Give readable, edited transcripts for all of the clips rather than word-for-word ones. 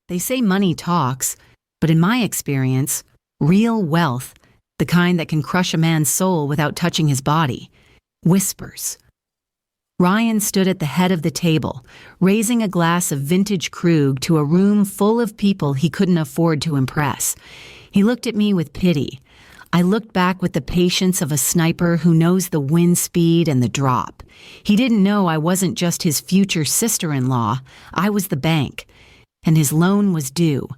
They say money talks, but in my experience, real wealth, the kind that can crush a man's soul without touching his body, whispers. Ryan stood at the head of the table, raising a glass of vintage Krug to a room full of people he couldn't afford to impress. He looked at me with pity. I looked back with the patience of a sniper who knows the wind speed and the drop. He didn't know I wasn't just his future sister-in-law. I was the bank, and his loan was due.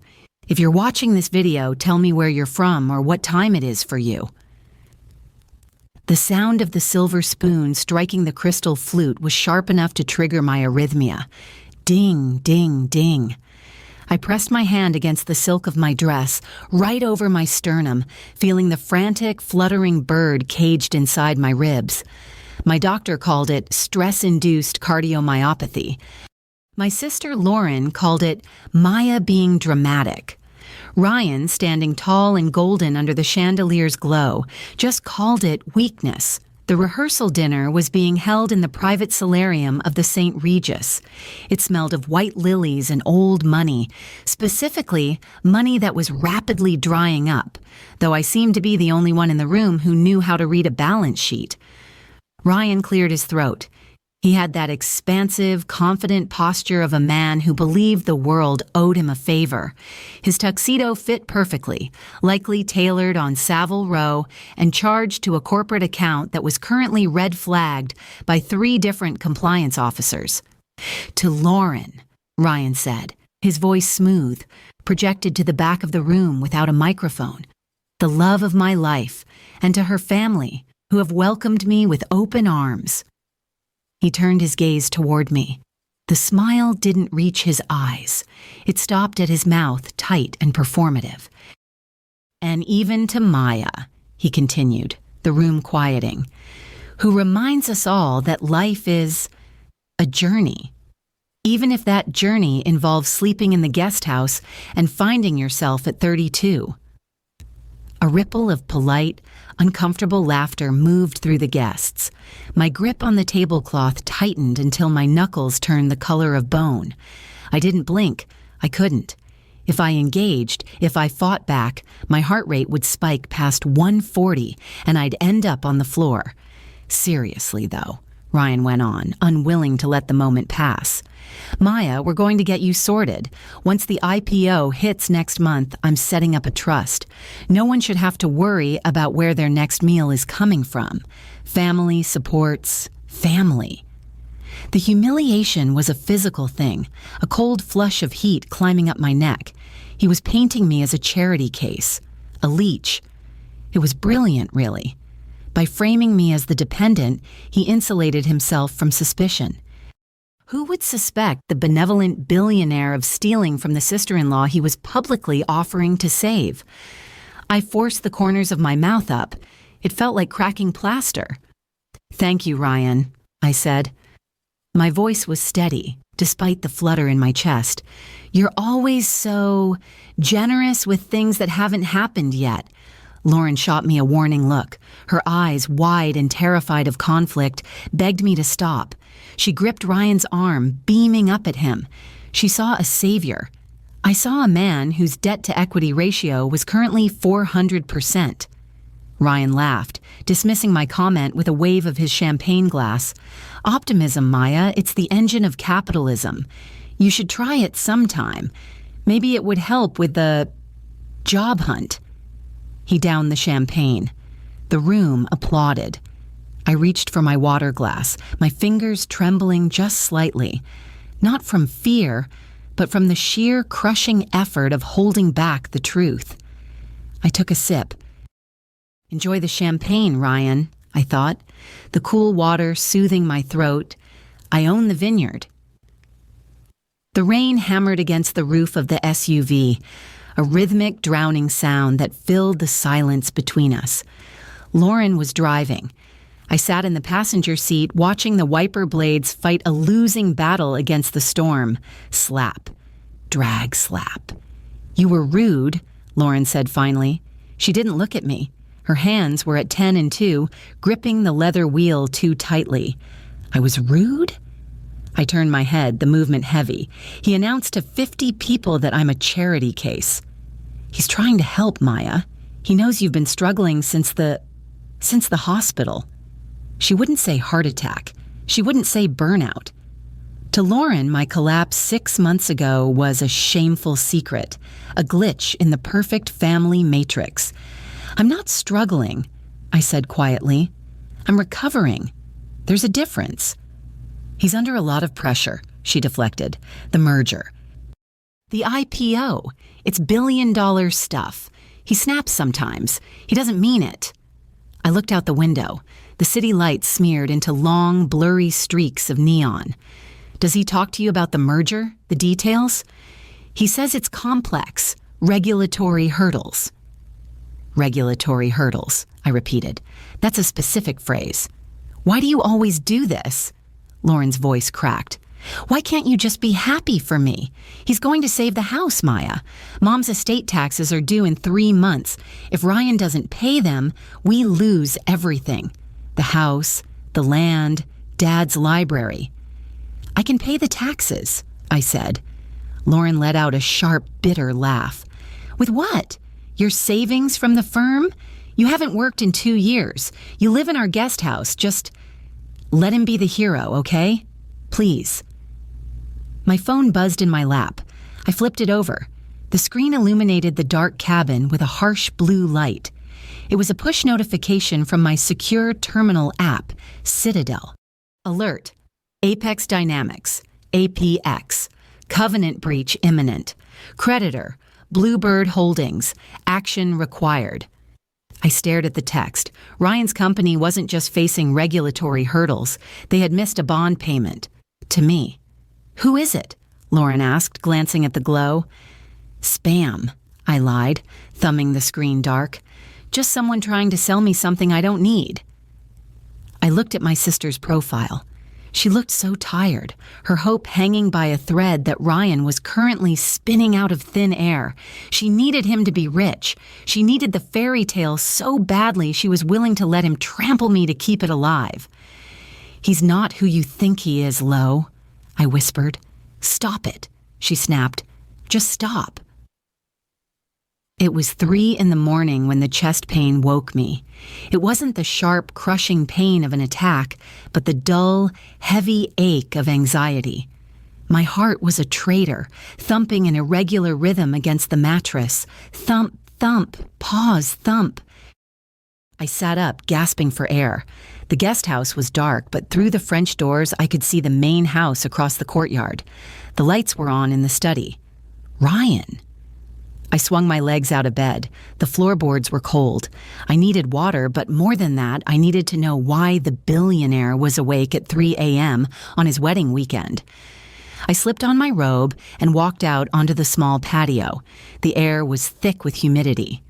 If you're watching this video, tell me where you're from or what time it is for you. The sound of the silver spoon striking the crystal flute was sharp enough to trigger my arrhythmia. Ding, ding, ding. I pressed my hand against the silk of my dress, right over my sternum, feeling the frantic, fluttering bird caged inside my ribs. My doctor called it stress-induced cardiomyopathy. My sister Lauren called it Maya being dramatic. Ryan, standing tall and golden under the chandelier's glow, just called it weakness. The rehearsal dinner was being held in the private solarium of the St. Regis. It smelled of white lilies and old money, specifically money that was rapidly drying up, though I seemed to be the only one in the room who knew how to read a balance sheet. Ryan cleared his throat. He had that expansive, confident posture of a man who believed the world owed him a favor. His tuxedo fit perfectly, likely tailored on Savile Row and charged to a corporate account that was currently red-flagged by 3 different compliance officers. "To Lauren," Ryan said, his voice smooth, projected to the back of the room without a microphone. "The love of my life, and to her family, who have welcomed me with open arms." He turned his gaze toward me. The smile didn't reach his eyes. It stopped at his mouth, tight and performative. "And even to Maya," he continued, the room quieting, "who reminds us all that life is a journey. Even if that journey involves sleeping in the guest house and finding yourself at 32. A ripple of polite, uncomfortable laughter moved through the guests. My grip on the tablecloth tightened until my knuckles turned the color of bone. I didn't blink. I couldn't. If I engaged, if I fought back, my heart rate would spike past 140 and I'd end up on the floor. "Seriously, though," Ryan went on, unwilling to let the moment pass. "Maya, we're going to get you sorted. Once the IPO hits next month, I'm setting up a trust. No one should have to worry about where their next meal is coming from. Family supports family." The humiliation was a physical thing, a cold flush of heat climbing up my neck. He was painting me as a charity case, a leech. It was brilliant, really. By framing me as the dependent, he insulated himself from suspicion. Who would suspect the benevolent billionaire of stealing from the sister-in-law he was publicly offering to save? I forced the corners of my mouth up. It felt like cracking plaster. "Thank you, Ryan," I said. My voice was steady, despite the flutter in my chest. "You're always so generous with things that haven't happened yet." Lauren shot me a warning look. Her eyes, wide and terrified of conflict, begged me to stop. She gripped Ryan's arm, beaming up at him. She saw a savior. I saw a man whose debt-to-equity ratio was currently 400%. Ryan laughed, dismissing my comment with a wave of his champagne glass. "Optimism, Maya, it's the engine of capitalism. You should try it sometime. Maybe it would help with the job hunt." He downed the champagne. The room applauded. I reached for my water glass, my fingers trembling just slightly, not from fear, but from the sheer crushing effort of holding back the truth. I took a sip. "Enjoy the champagne, Ryan," I thought, the cool water soothing my throat. "I own the vineyard." The rain hammered against the roof of the SUV, a rhythmic, drowning sound that filled the silence between us. Lauren was driving. I sat in the passenger seat watching the wiper blades fight a losing battle against the storm. Slap. Drag slap. "You were rude," Lauren said finally. She didn't look at me. Her hands were at 10 and 2, gripping the leather wheel too tightly. I was rude? I turned my head, the movement heavy. He announced to 50 people that I'm a charity case. He's trying to help, Maya. He knows you've been struggling since the hospital. She wouldn't say heart attack. She wouldn't say burnout. To Lauren, my collapse 6 months ago was a shameful secret, a glitch in the perfect family matrix. I'm not struggling, I said quietly. I'm recovering. There's a difference. He's under a lot of pressure, she deflected. The merger. The IPO. It's billion-dollar stuff. He snaps sometimes. He doesn't mean it. I looked out the window. The city lights smeared into long, blurry streaks of neon. Does he talk to you about the merger, the details? He says it's complex, regulatory hurdles. Regulatory hurdles, I repeated. That's a specific phrase. Why do you always do this? Lauren's voice cracked. Why can't you just be happy for me? He's going to save the house, Maya. Mom's estate taxes are due in 3 months. If Ryan doesn't pay them, we lose everything. The house, the land, Dad's library. I can pay the taxes, I said. Lauren let out a sharp, bitter laugh. With what? Your savings from the firm? You haven't worked in 2 years. You live in our guest house. Just let him be the hero, okay? Please. My phone buzzed in my lap. I flipped it over. The screen illuminated the dark cabin with a harsh blue light. It was a push notification from my secure terminal app, Citadel. Alert. Apex Dynamics, APX, covenant breach imminent, creditor, Bluebird Holdings, action required. I stared at the text. Ryan's company wasn't just facing regulatory hurdles. They had missed a bond payment. To me. Who is it? Lauren asked, glancing at the glow. Spam, I lied, thumbing the screen dark. Just someone trying to sell me something I don't need. I looked at my sister's profile. She looked so tired, her hope hanging by a thread that Ryan was currently spinning out of thin air. She needed him to be rich. She needed the fairy tale so badly she was willing to let him trample me to keep it alive. He's not who you think he is, Lo, I whispered. Stop it, she snapped. Just stop. It was 3 a.m. when the chest pain woke me. It wasn't the sharp, crushing pain of an attack, but the dull, heavy ache of anxiety. My heart was a traitor, thumping in irregular rhythm against the mattress. Thump, thump, pause, thump. I sat up, gasping for air. The guest house was dark, but through the French doors I could see the main house across the courtyard. The lights were on in the study. Ryan. I swung my legs out of bed. The floorboards were cold. I needed water, but more than that, I needed to know why the billionaire was awake at 3 a.m. on his wedding weekend. I slipped on my robe and walked out onto the small patio. The air was thick with humidity.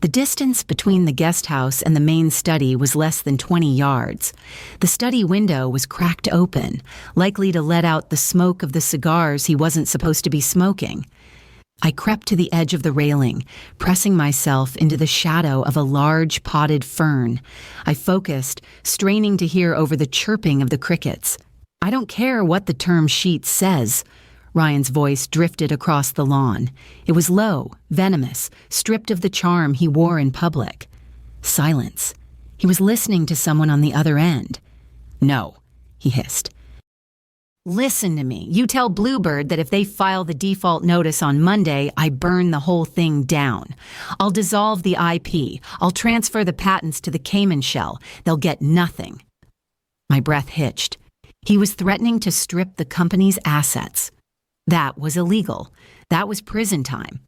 The distance between the guest house and the main study was less than 20 yards. The study window was cracked open, likely to let out the smoke of the cigars he wasn't supposed to be smoking. I crept to the edge of the railing, pressing myself into the shadow of a large potted fern. I focused, straining to hear over the chirping of the crickets. I don't care what the term sheet says. Ryan's voice drifted across the lawn. It was low, venomous, stripped of the charm he wore in public. Silence. He was listening to someone on the other end. No, he hissed. Listen to me. You tell Bluebird that if they file the default notice on Monday, I burn the whole thing down. I'll dissolve the IP. I'll transfer the patents to the Cayman shell. They'll get nothing. My breath hitched. He was threatening to strip the company's assets. That was illegal. That was prison time.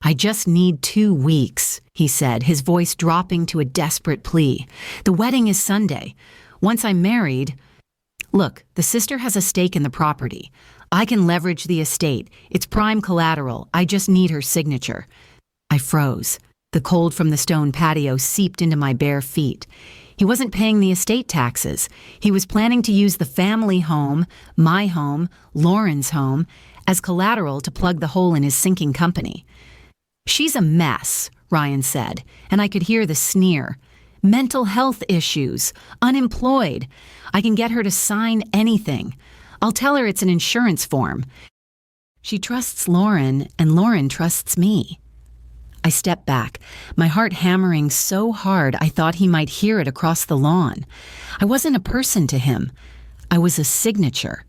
I just need 2 weeks, he said, his voice dropping to a desperate plea. The wedding is Sunday. Once I'm married... Look, the sister has a stake in the property. I can leverage the estate. It's prime collateral. I just need her signature. I froze. The cold from the stone patio seeped into my bare feet. He wasn't paying the estate taxes. He was planning to use the family home, my home, Lauren's home, as collateral to plug the hole in his sinking company. She's a mess, Ryan said, and I could hear the sneer. Mental health issues, unemployed. I can get her to sign anything. I'll tell her it's an insurance form. She trusts Lauren, and Lauren trusts me. I stepped back, my heart hammering so hard I thought he might hear it across the lawn. I wasn't a person to him. I was a signature,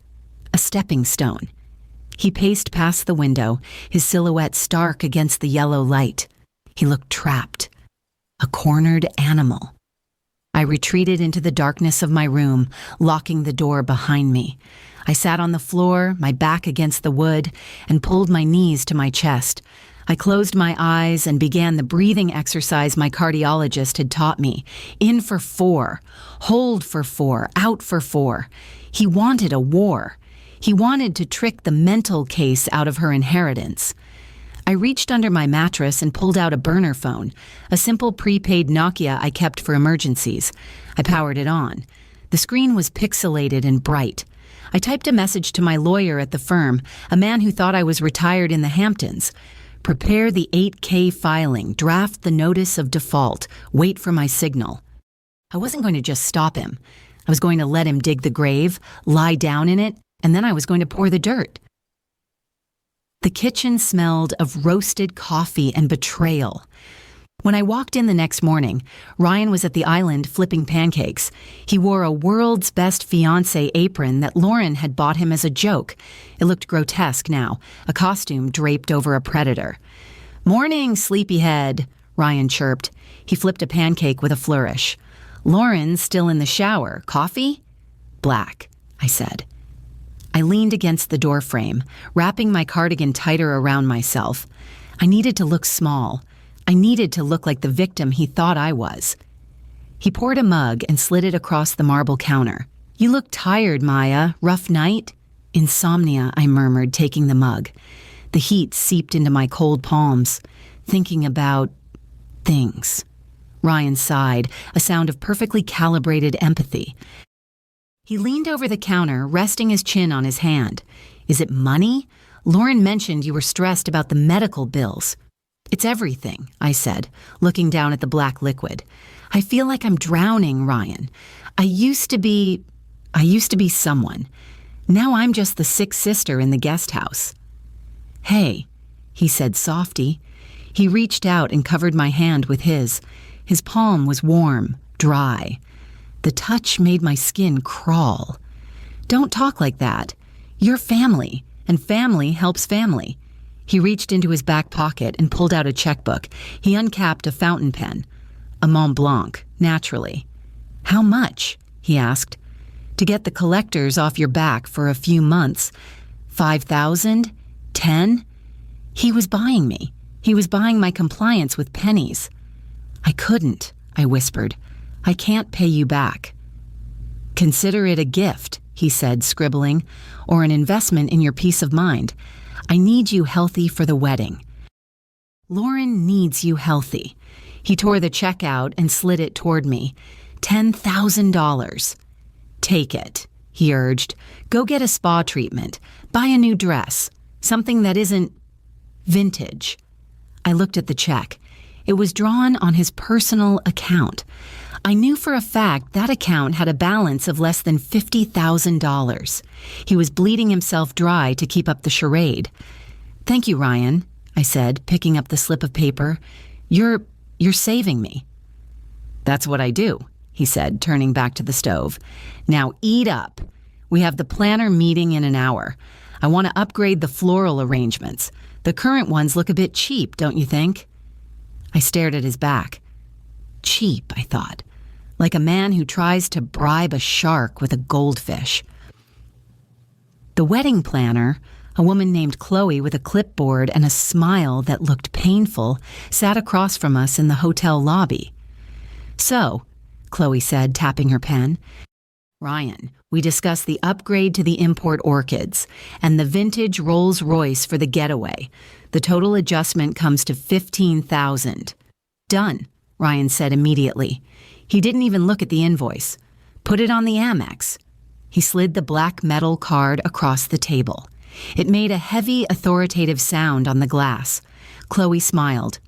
a stepping stone. He paced past the window, his silhouette stark against the yellow light. He looked trapped, a cornered animal. I retreated into the darkness of my room, locking the door behind me. I sat on the floor, my back against the wood, and pulled my knees to my chest. I closed my eyes and began the breathing exercise my cardiologist had taught me. In for 4, hold for 4, out for 4. He wanted a war. He wanted to trick the mental case out of her inheritance. I reached under my mattress and pulled out a burner phone, a simple prepaid Nokia I kept for emergencies. I powered it on. The screen was pixelated and bright. I typed a message to my lawyer at the firm, a man who thought I was retired in the Hamptons. Prepare the 8K filing, draft the notice of default, wait for my signal. I wasn't going to just stop him. I was going to let him dig the grave, lie down in it, and then I was going to pour the dirt. The kitchen smelled of roasted coffee and betrayal. When I walked in the next morning, Ryan was at the island flipping pancakes. He wore a world's best fiancé apron that Lauren had bought him as a joke. It looked grotesque now, a costume draped over a predator. "Morning, sleepyhead," Ryan chirped. He flipped a pancake with a flourish. "Lauren's still in the shower. Coffee?" "Black," I said. I leaned against the doorframe, wrapping my cardigan tighter around myself. I needed to look small. I needed to look like the victim he thought I was. He poured a mug and slid it across the marble counter. "You look tired, Maya. Rough night?" "Insomnia," I murmured, taking the mug. The heat seeped into my cold palms, thinking about things. Ryan sighed, a sound of perfectly calibrated empathy. He leaned over the counter, resting his chin on his hand. "Is it money? Lauren mentioned you were stressed about the medical bills." "It's everything," I said, looking down at the black liquid. "I feel like I'm drowning, Ryan. I used to be someone. Now I'm just the sick sister in the guest house." "Hey," he said softy. He reached out and covered my hand with his. His palm was warm, dry. The touch made my skin crawl. "Don't talk like that. You're family, and family helps family." He reached into his back pocket and pulled out a checkbook. He uncapped a fountain pen. A Mont Blanc, naturally. "How much?" he asked. "To get the collectors off your back for a few months. 5,000? 10? He was buying me. He was buying my compliance with pennies. "I couldn't," I whispered. "I can't pay you back." "Consider it a gift," he said, scribbling, "or an investment in your peace of mind. I need you healthy for the wedding." "Lauren needs you healthy." He tore the check out and slid it toward me. $10,000. "Take it," he urged. "Go get a spa treatment. Buy a new dress. Something that isn't vintage." I looked at the check. It was drawn on his personal account. I knew for a fact that account had a balance of less than $50,000. He was bleeding himself dry to keep up the charade. "Thank you, Ryan," I said, picking up the slip of paper. You're saving me." "That's what I do," he said, turning back to the stove. "Now eat up. We have the planner meeting in an hour. I want to upgrade the floral arrangements. The current ones look a bit cheap, don't you think?" I stared at his back. Cheap, I thought. Like a man who tries to bribe a shark with a goldfish. The wedding planner, a woman named Chloe with a clipboard and a smile that looked painful, sat across from us in the hotel lobby. "So," Chloe said, tapping her pen, "Ryan, we discussed the upgrade to the import orchids and the vintage Rolls-Royce for the getaway. The total adjustment comes to $15,000. "Done," Ryan said immediately. He didn't even look at the invoice. "Put it on the Amex." He slid the black metal card across the table. It made a heavy, authoritative sound on the glass. Chloe smiled.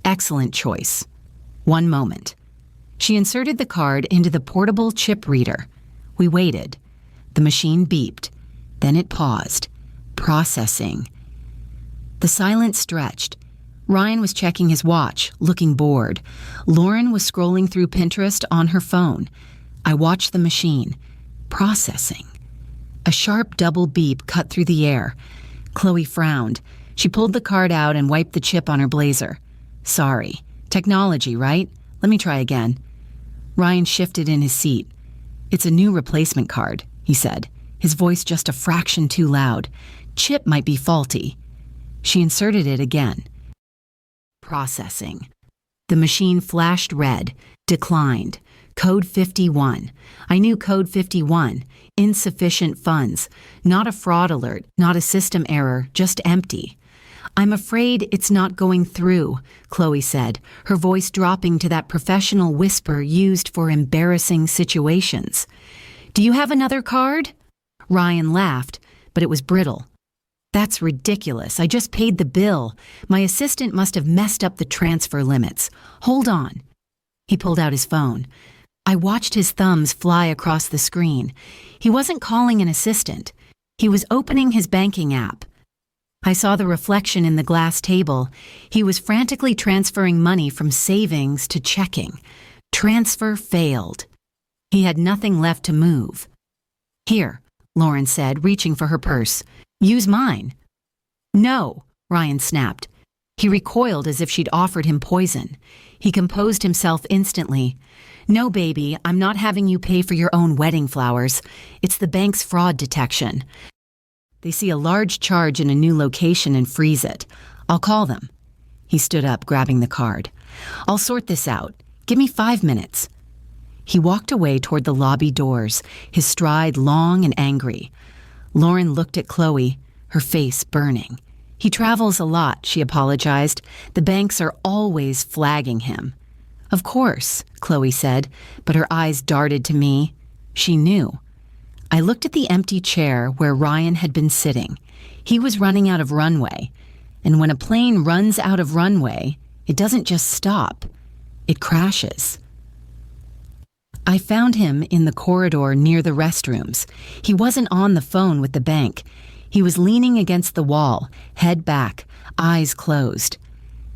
"Excellent choice." One moment. She inserted the card into the portable chip reader. We waited. The machine beeped. Then it paused. Processing. The silence stretched. Ryan was checking his watch, looking bored. Lauren was scrolling through Pinterest on her phone. I watched the machine. Processing. A sharp double beep cut through the air. Chloe frowned. She pulled the card out and wiped the chip on her blazer. Sorry. Technology, right? Let me try again. Ryan shifted in his seat. It's a new replacement card, he said, his voice just a fraction too loud. Chip might be faulty. She inserted it again. Processing. The machine flashed red, declined. Code 51. I knew code 51. Insufficient funds. Not a fraud alert, not a system error, just empty. I'm afraid it's not going through, Chloe said, her voice dropping to that professional whisper used for embarrassing situations. Do you have another card? Ryan laughed, but it was brittle. That's ridiculous. I just paid the bill. My assistant must have messed up the transfer limits. Hold on. He pulled out his phone. I watched his thumbs fly across the screen. He wasn't calling an assistant. He was opening his banking app. I saw the reflection in the glass table. He was frantically transferring money from savings to checking. Transfer failed. He had nothing left to move. Here, Lauren said, reaching for her purse. Use mine. No, Ryan snapped. He recoiled as if she'd offered him poison. He composed himself instantly. No, baby, I'm not having you pay for your own wedding flowers. It's the bank's fraud detection. They see a large charge in a new location and freeze it. I'll call them. He stood up, grabbing the card. I'll sort this out. Give me 5 minutes. He walked away toward the lobby doors, his stride long and angry. Lauren looked at Chloe, her face burning. He travels a lot, she apologized. The banks are always flagging him. Of course, Chloe said, but her eyes darted to me. She knew. I looked at the empty chair where Ryan had been sitting. He was running out of runway. And when a plane runs out of runway, it doesn't just stop. It crashes. I found him in the corridor near the restrooms. He wasn't on the phone with the bank. He was leaning against the wall, head back, eyes closed.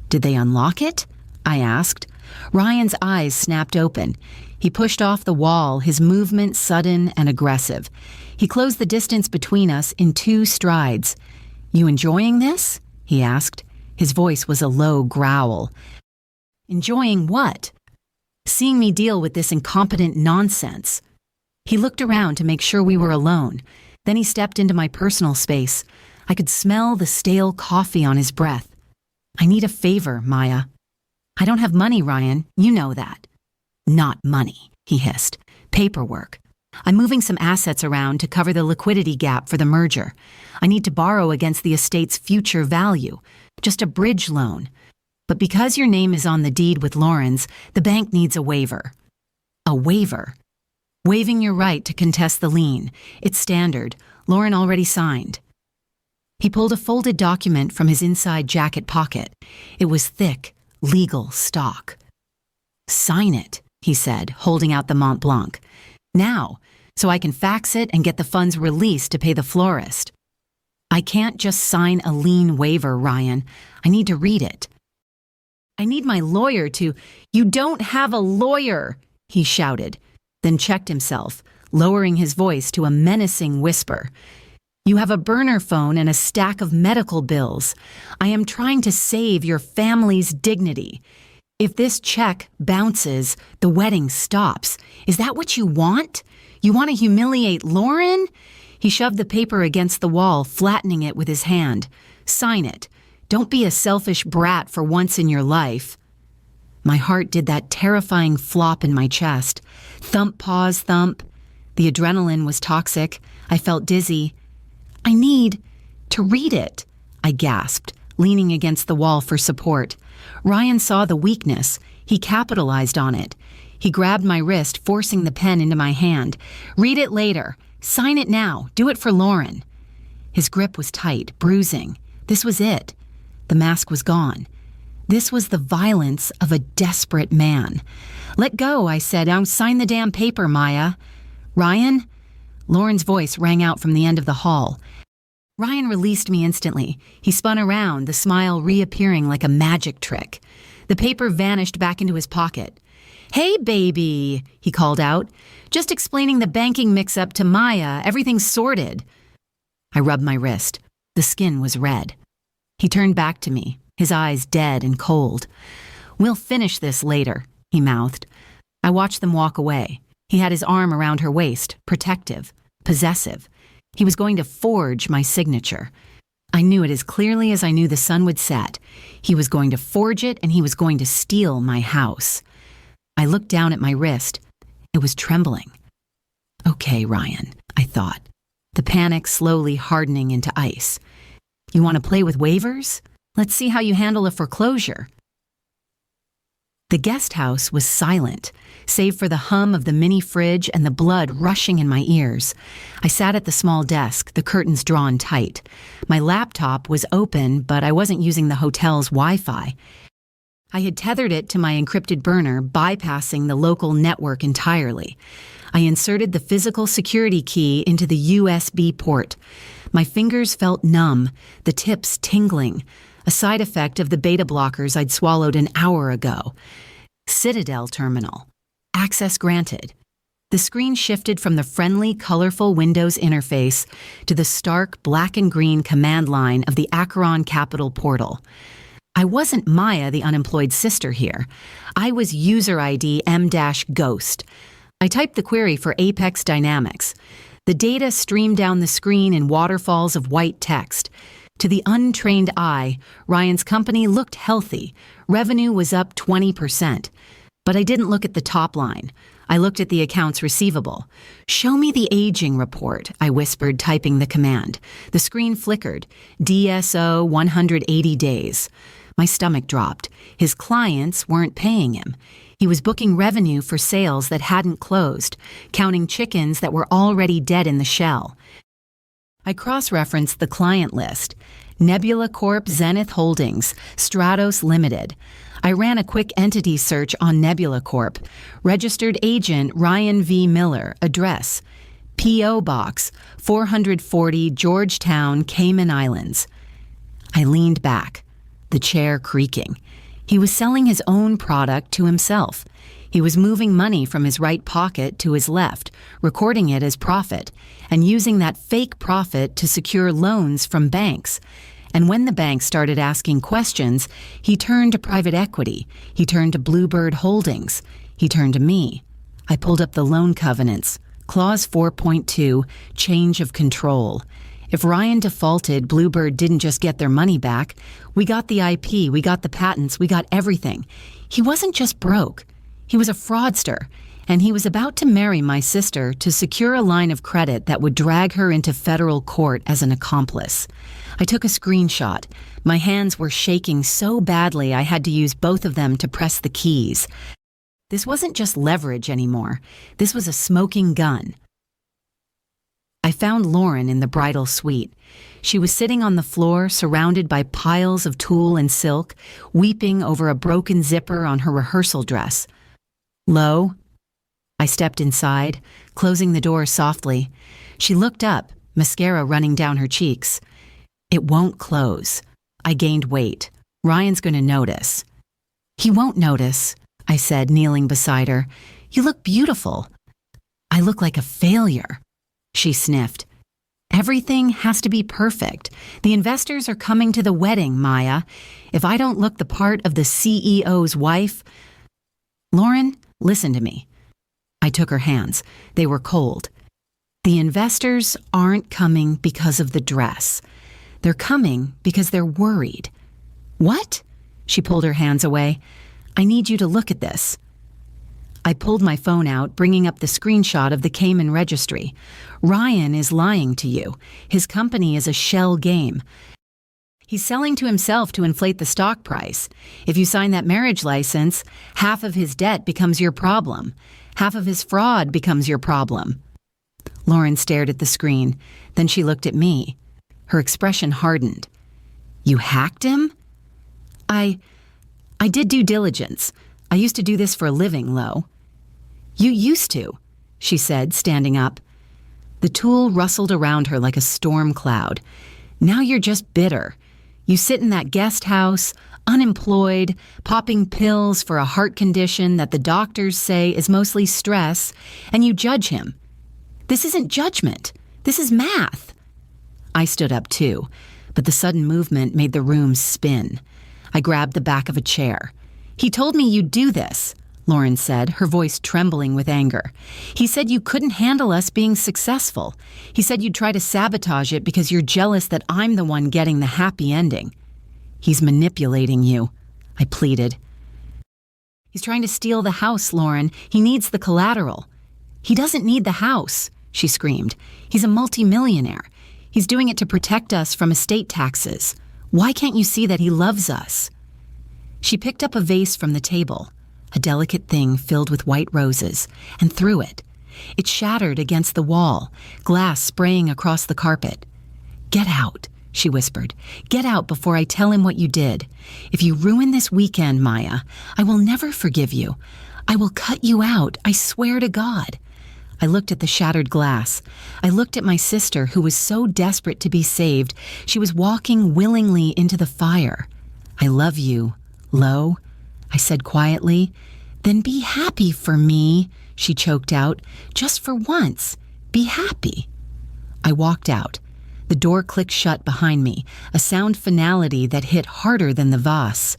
Did they unlock it? I asked. Ryan's eyes snapped open. He pushed off the wall, his movement sudden and aggressive. He closed the distance between us in 2 strides. You enjoying this? He asked. His voice was a low growl. Enjoying what? Seeing me deal with this incompetent nonsense. He looked around to make sure we were alone. Then he stepped into my personal space. I could smell the stale coffee on his breath. I need a favor, Maya. I don't have money, Ryan. You know that. Not money, he hissed. Paperwork. I'm moving some assets around to cover the liquidity gap for the merger. I need to borrow against the estate's future value. Just a bridge loan. But because your name is on the deed with Lauren's, the bank needs a waiver. A waiver? Waiving your right to contest the lien. It's standard. Lauren already signed. He pulled a folded document from his inside jacket pocket. It was thick, legal stock. Sign it, he said, holding out the Mont Blanc. Now, so I can fax it and get the funds released to pay the florist. I can't just sign a lien waiver, Ryan. I need to read it. I need my lawyer to— You don't have a lawyer, he shouted, then checked himself, lowering his voice to a menacing whisper. You have a burner phone and a stack of medical bills. I am trying to save your family's dignity. If this check bounces, the wedding stops. Is that what you want? You want to humiliate Lauren? He shoved the paper against the wall, flattening it with his hand. Sign it. Don't be a selfish brat for once in your life. My heart did that terrifying flop in my chest. Thump, pause, thump. The adrenaline was toxic. I felt dizzy. I need to read it, I gasped, leaning against the wall for support. Ryan saw the weakness. He capitalized on it. He grabbed my wrist, forcing the pen into my hand. Read it later. Sign it now. Do it for Lauren. His grip was tight, bruising. This was it. The mask was gone. This was the violence of a desperate man. Let go, I said. Now sign the damn paper, Maya. Ryan? Lauren's voice rang out from the end of the hall. Ryan released me instantly. He spun around, the smile reappearing like a magic trick. The paper vanished back into his pocket. "Hey, baby," he called out. "Just explaining the banking mix-up to Maya. Everything's sorted." I rubbed my wrist. The skin was red. He turned back to me, his eyes dead and cold. "We'll finish this later," he mouthed. I watched them walk away. He had his arm around her waist, protective, possessive. He was going to forge my signature. I knew it as clearly as I knew the sun would set. He was going to forge it, and he was going to steal my house. I looked down at my wrist. It was trembling. "Okay, Ryan," I thought, the panic slowly hardening into ice. "You want to play with waivers? Let's see how you handle a foreclosure." The guest house was silent, save for the hum of the mini fridge and the blood rushing in my ears. I sat at the small desk, the curtains drawn tight. My laptop was open, but I wasn't using the hotel's Wi-Fi. I had tethered it to my encrypted burner, bypassing the local network entirely. I inserted the physical security key into the USB port. My fingers felt numb, the tips tingling, a side effect of the beta blockers I'd swallowed an hour ago. Citadel terminal. Access granted. The screen shifted from the friendly, colorful Windows interface to the stark black and green command line of the Acheron Capital portal. I wasn't Maya, the unemployed sister here. I was user ID M-Ghost. I typed the query for Apex Dynamics. The data streamed down the screen in waterfalls of white text. To the untrained eye, Ryan's company looked healthy. Revenue was up 20%. But I didn't look at the top line. I looked at the accounts receivable. "Show me the aging report," I whispered, typing the command. The screen flickered. DSO 180 days. My stomach dropped. His clients weren't paying him. He was booking revenue for sales that hadn't closed, counting chickens that were already dead in the shell. I cross-referenced the client list. Nebula Corp. Zenith Holdings, Stratos Limited. I ran a quick entity search on Nebula Corp. Registered agent Ryan V. Miller. Address: P.O. Box, 440 Georgetown, Cayman Islands. I leaned back, the chair creaking. He was selling his own product to himself. He was moving money from his right pocket to his left, recording it as profit, and using that fake profit to secure loans from banks. And when the banks started asking questions, he turned to private equity. He turned to Bluebird Holdings. He turned to me. I pulled up the loan covenants. Clause 4.2, change of control. If Ryan defaulted, Bluebird didn't just get their money back. We got the IP, we got the patents, we got everything. He wasn't just broke. He was a fraudster, and he was about to marry my sister to secure a line of credit that would drag her into federal court as an accomplice. I took a screenshot. My hands were shaking so badly I had to use both of them to press the keys. This wasn't just leverage anymore. This was a smoking gun. I found Lauren in the bridal suite. She was sitting on the floor, surrounded by piles of tulle and silk, weeping over a broken zipper on her rehearsal dress. "Lo?" I stepped inside, closing the door softly. She looked up, mascara running down her cheeks. "It won't close." I gained weight. "Ryan's going to notice." "He won't notice," I said, kneeling beside her. "You look beautiful." "I look like a failure," she sniffed. "Everything has to be perfect. The investors are coming to the wedding, Maya. If I don't look the part of the CEO's wife..." "Lauren, listen to me." I took her hands. They were cold. "The investors aren't coming because of the dress. They're coming because they're worried." "What?" She pulled her hands away. "I need you to look at this." I pulled my phone out, bringing up the screenshot of the Cayman registry. "Ryan is lying to you. His company is a shell game. He's selling to himself to inflate the stock price. If you sign that marriage license, half of his debt becomes your problem. Half of his fraud becomes your problem." Lauren stared at the screen. Then she looked at me. Her expression hardened. "You hacked him?" I did due diligence. I used to do this for a living, Lo." "You used to," she said, standing up. The tool rustled around her like a storm cloud. Now you're just bitter. You sit in that guest house, unemployed, popping pills for a heart condition that the doctors say is mostly stress, and you judge him. This isn't judgment. This is math. I stood up too, but the sudden movement made the room spin. I grabbed the back of a chair. He told me you'd do this, Lauren said, her voice trembling with anger. He said you couldn't handle us being successful. He said you'd try to sabotage it because you're jealous that I'm the one getting the happy ending. He's manipulating you, I pleaded. He's trying to steal the house, Lauren. He needs the collateral. He doesn't need the house, she screamed. He's a multimillionaire. He's doing it to protect us from estate taxes. Why can't you see that he loves us? She picked up a vase from the table, a delicate thing filled with white roses, and threw it. It shattered against the wall, glass spraying across the carpet. Get out, she whispered. Get out before I tell him what you did. If you ruin this weekend, Maya, I will never forgive you. I will cut you out, I swear to God. I looked at the shattered glass. I looked at my sister, who was so desperate to be saved, she was walking willingly into the fire. I love you, Lo, I said quietly. Then be happy for me, she choked out. Just for once, be happy. I walked out. The door clicked shut behind me, a sound finality that hit harder than the vase.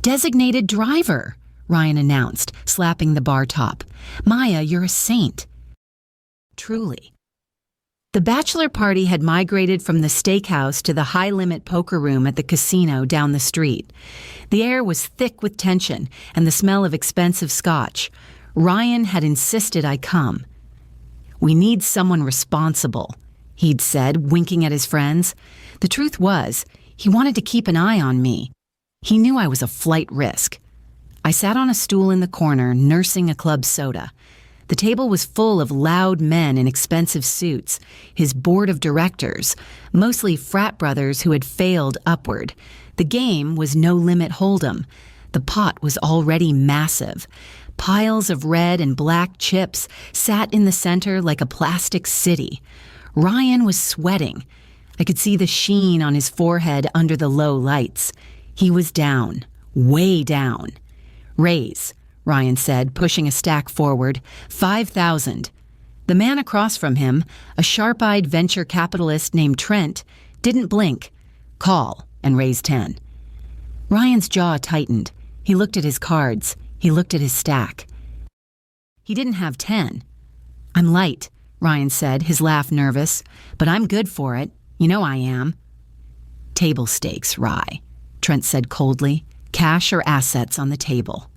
Designated driver, Ryan announced, slapping the bar top. Maya, you're a saint. Truly. The bachelor party had migrated from the steakhouse to the high-limit poker room at the casino down the street. The air was thick with tension and the smell of expensive scotch. Ryan had insisted I come. We need someone responsible, he'd said, winking at his friends. The truth was, he wanted to keep an eye on me. He knew I was a flight risk. I sat on a stool in the corner, nursing a club soda. The table was full of loud men in expensive suits, his board of directors, mostly frat brothers who had failed upward. The game was no-limit hold'em. The pot was already massive. Piles of red and black chips sat in the center like a plastic city. Ryan was sweating. I could see the sheen on his forehead under the low lights. He was down, way down. Raise, Ryan said, pushing a stack forward. 5,000. The man across from him, a sharp-eyed venture capitalist named Trent, didn't blink. Call and raise 10. Ryan's jaw tightened. He looked at his cards. He looked at his stack. He didn't have 10. I'm light, Ryan said, his laugh nervous, but I'm good for it. You know I am. Table stakes, Rye, Trent said coldly. Cash or assets on the table.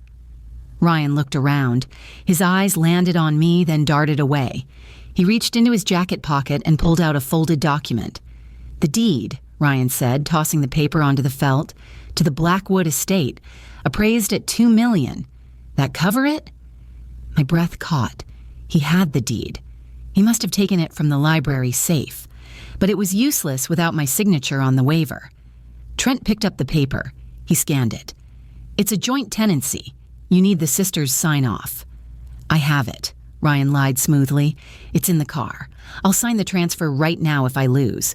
Ryan looked around. His eyes landed on me, then darted away. He reached into his jacket pocket and pulled out a folded document. The deed, Ryan said, tossing the paper onto the felt, to the Blackwood estate, appraised at $2 million. That cover it? My breath caught. He had the deed. He must have taken it from the library safe. But it was useless without my signature on the waiver. Trent picked up the paper. He scanned it. It's a joint tenancy. You need the sisters' sign-off. I have it, Ryan lied smoothly. It's in the car. I'll sign the transfer right now if I lose.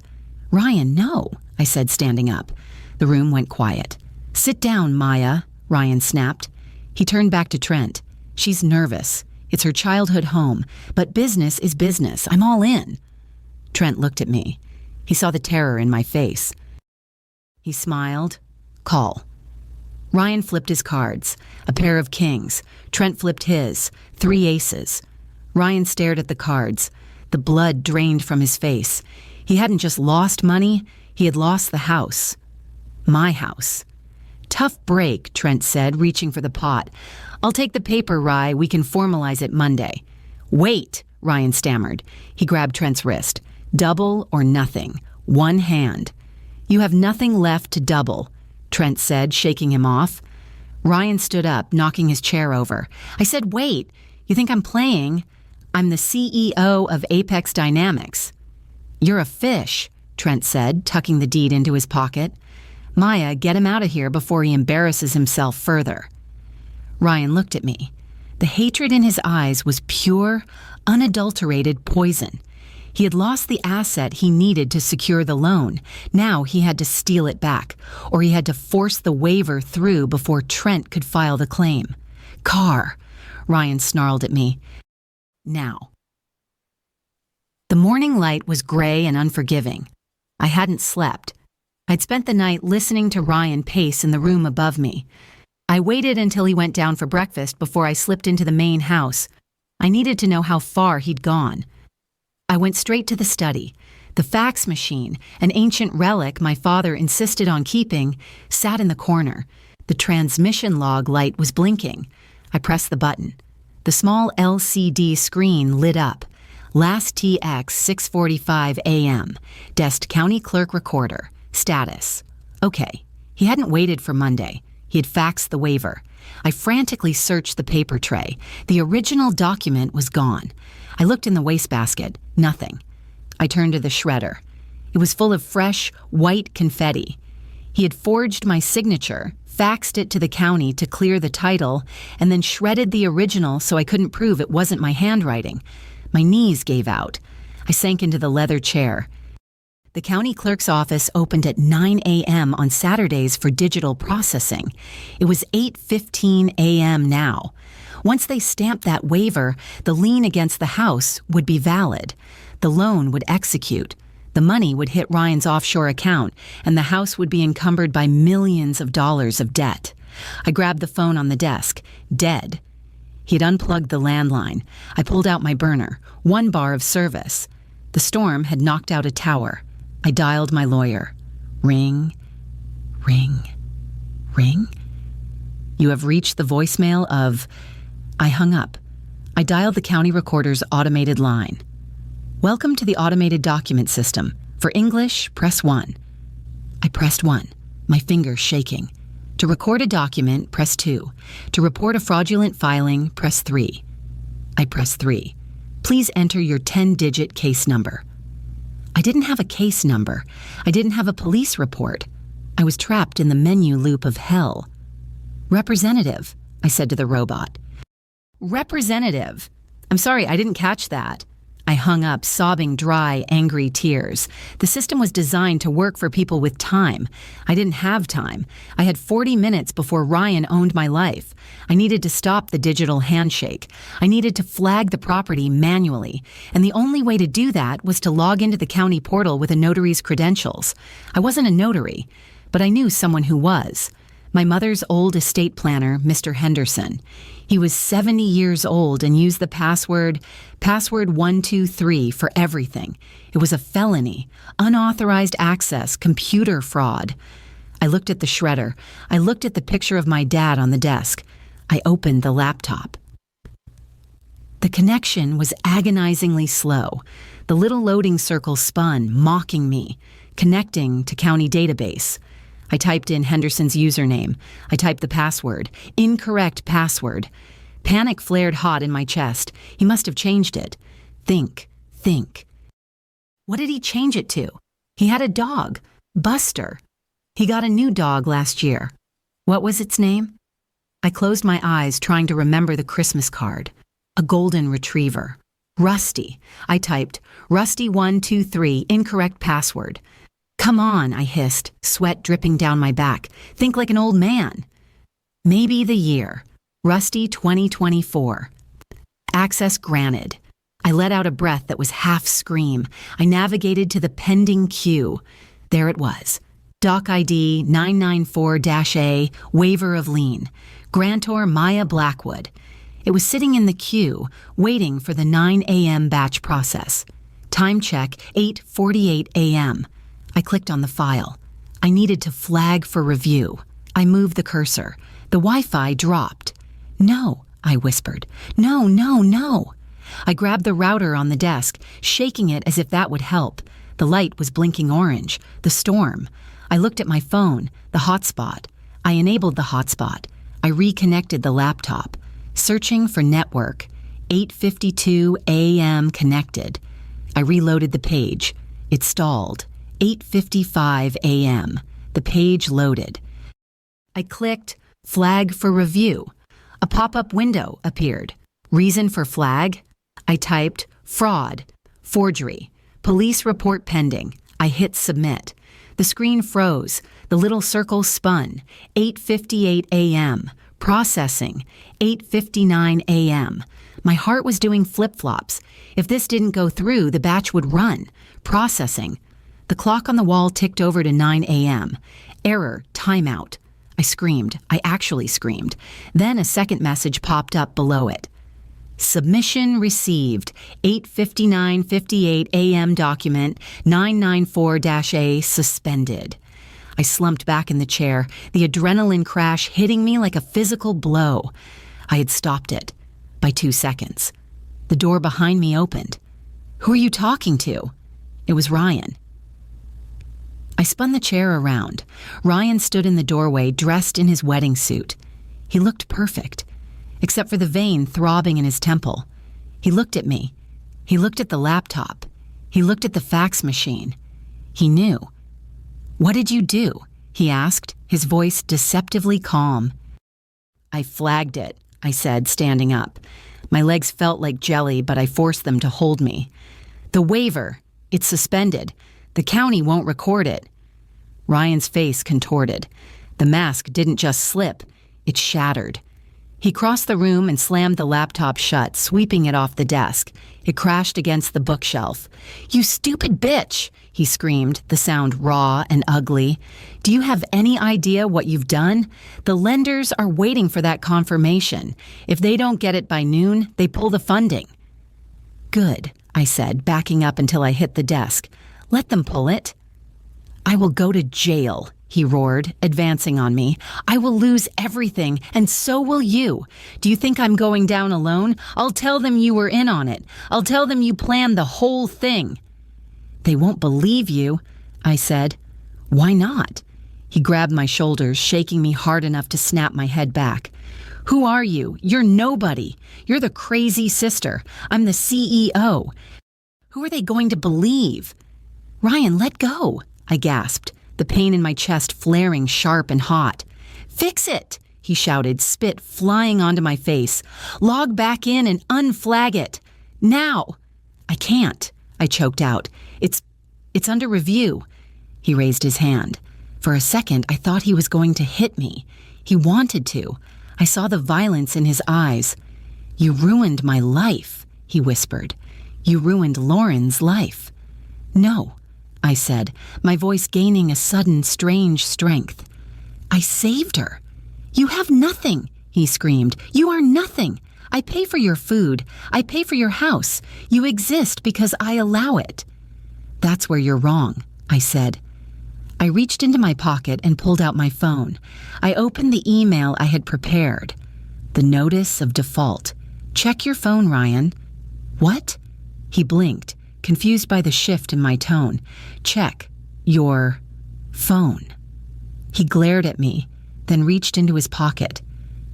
Ryan, no, I said, standing up. The room went quiet. Sit down, Maya, Ryan snapped. He turned back to Trent. She's nervous. It's her childhood home, but business is business. I'm all in. Trent looked at me. He saw the terror in my face. He smiled. Call. Ryan flipped his cards. A pair of kings. Trent flipped his. 3 aces. Ryan stared at the cards. The blood drained from his face. He hadn't just lost money, he had lost the house. My house. Tough break, Trent said, reaching for the pot. I'll take the paper, Rye. We can formalize it Monday. Wait, Ryan stammered. He grabbed Trent's wrist. Double or nothing. One hand. You have nothing left to double, Trent said, shaking him off. Ryan stood up, knocking his chair over. I said, wait, you think I'm playing? I'm the CEO of Apex Dynamics. You're a fish, Trent said, tucking the deed into his pocket. Maya, get him out of here before he embarrasses himself further. Ryan looked at me. The hatred in his eyes was pure, unadulterated poison. He had lost the asset he needed to secure the loan. Now he had to steal it back, or he had to force the waiver through before Trent could file the claim. Car, Ryan snarled at me. Now. The morning light was gray and unforgiving. I hadn't slept. I'd spent the night listening to Ryan pace in the room above me. I waited until he went down for breakfast before I slipped into the main house. I needed to know how far he'd gone. I went straight to the study. The fax machine, an ancient relic my father insisted on keeping, sat in the corner. The transmission log light was blinking. I pressed the button. The small LCD screen lit up. Last TX 6:45 a.m. Dest County Clerk Recorder. Status. Okay. He hadn't waited for Monday. He had faxed the waiver. I frantically searched the paper tray. The original document was gone. I looked in the wastebasket. Nothing. I turned to the shredder. It was full of fresh, white confetti. He had forged my signature, faxed it to the county to clear the title, and then shredded the original so I couldn't prove it wasn't my handwriting. My knees gave out. I sank into the leather chair. The county clerk's office opened at 9 a.m. on Saturdays for digital processing. It was 8:15 a.m. now. Once they stamped that waiver, the lien against the house would be valid. The loan would execute. The money would hit Ryan's offshore account, and the house would be encumbered by millions of dollars of debt. I grabbed the phone on the desk. Dead. He'd unplugged the landline. I pulled out my burner. 1 bar of service. The storm had knocked out a tower. I dialed my lawyer. Ring, ring, ring. You have reached the voicemail of... I hung up. I dialed the county recorder's automated line. Welcome to the automated document system. For English, press 1. I pressed 1, my fingers shaking. To record a document, press 2. To report a fraudulent filing, press 3. I pressed 3. Please enter your 10-digit case number. I didn't have a case number. I didn't have a police report. I was trapped in the menu loop of hell. Representative, I said to the robot. Representative. I'm sorry, I didn't catch that. I hung up, sobbing dry, angry tears. The system was designed to work for people with time. I didn't have time. I had 40 minutes before Ryan owned my life. I needed to stop the digital handshake. I needed to flag the property manually. And the only way to do that was to log into the county portal with a notary's credentials. I wasn't a notary, but I knew someone who was. My mother's old estate planner, Mr. Henderson. He was 70 years old and used the password 123 for everything. It was a felony, unauthorized access, computer fraud. I looked at the shredder. I looked at the picture of my dad on the desk. I opened the laptop. The connection was agonizingly slow. The little loading circle spun, mocking me, connecting to county database. I typed in Henderson's username. I typed the password. Incorrect password. Panic flared hot in my chest. He must have changed it. Think. What did he change it to? He had a dog. Buster. He got a new dog last year. What was its name? I closed my eyes, trying to remember the Christmas card. A golden retriever. Rusty. I typed, Rusty123, incorrect password. Come on, I hissed, sweat dripping down my back. Think like an old man. Maybe the year. Rusty 2024. Access granted. I let out a breath that was half scream. I navigated to the pending queue. There it was. Doc ID 994-A, waiver of lien. Grantor Maya Blackwood. It was sitting in the queue, waiting for the 9 a.m. batch process. Time check, 8:48 a.m. I clicked on the file. I needed to flag for review. I moved the cursor. The Wi-Fi dropped. No, I whispered. No. I grabbed the router on the desk, shaking it as if that would help. The light was blinking orange. The storm. I looked at my phone, the hotspot. I enabled the hotspot. I reconnected the laptop. Searching for network. 8:52 a.m. connected. I reloaded the page. It stalled. 8:55 a.m. The page loaded. I clicked flag for review. A pop-up window appeared. Reason for flag? I typed fraud, forgery, police report pending. I hit submit. The screen froze. The little circle spun. 8:58 a.m. Processing. 8:59 a.m. My heart was doing flip-flops. If this didn't go through, the batch would run. Processing. The clock on the wall ticked over to 9 a.m. Error, timeout. I screamed. I actually screamed. Then a second message popped up below it. Submission received. 8:59:58 a.m. document 994-A suspended. I slumped back in the chair, the adrenaline crash hitting me like a physical blow. I had stopped it by 2 seconds. The door behind me opened. Who are you talking to? It was Ryan. I spun the chair around. Ryan stood in the doorway, dressed in his wedding suit. He looked perfect, except for the vein throbbing in his temple. He looked at me. He looked at the laptop. He looked at the fax machine. He knew. "What did you do?" he asked, his voice deceptively calm. "I flagged it," I said, standing up. My legs felt like jelly, but I forced them to hold me. "The waiver, it's suspended. The county won't record it." Ryan's face contorted. The mask didn't just slip, it shattered. He crossed the room and slammed the laptop shut, sweeping it off the desk. It crashed against the bookshelf. "You stupid bitch!" he screamed, the sound raw and ugly. "Do you have any idea what you've done? The lenders are waiting for that confirmation. If they don't get it by noon, they pull the funding." "Good," I said, backing up until I hit the desk. "Let them pull it." "I will go to jail," he roared, advancing on me. "I will lose everything, and so will you. Do you think I'm going down alone? I'll tell them you were in on it. I'll tell them you planned the whole thing." "They won't believe you," I said. "Why not?" He grabbed my shoulders, shaking me hard enough to snap my head back. "Who are you? You're nobody. You're the crazy sister. I'm the CEO. Who are they going to believe?" "Ryan, let go," I gasped, the pain in my chest flaring sharp and hot. "Fix it," he shouted, spit flying onto my face. "Log back in and unflag it. Now." "I can't," I choked out. It's under review." He raised his hand. For a second, I thought he was going to hit me. He wanted to. I saw the violence in his eyes. "You ruined my life," he whispered. "You ruined Lauren's life." "No," I said, my voice gaining a sudden, strange strength. "I saved her." "You have nothing," he screamed. "You are nothing. I pay for your food. I pay for your house. You exist because I allow it." "That's where you're wrong," I said. I reached into my pocket and pulled out my phone. I opened the email I had prepared. The notice of default. "Check your phone, Ryan." "What?" He blinked, confused by the shift in my tone. "Check your phone." He glared at me, then reached into his pocket.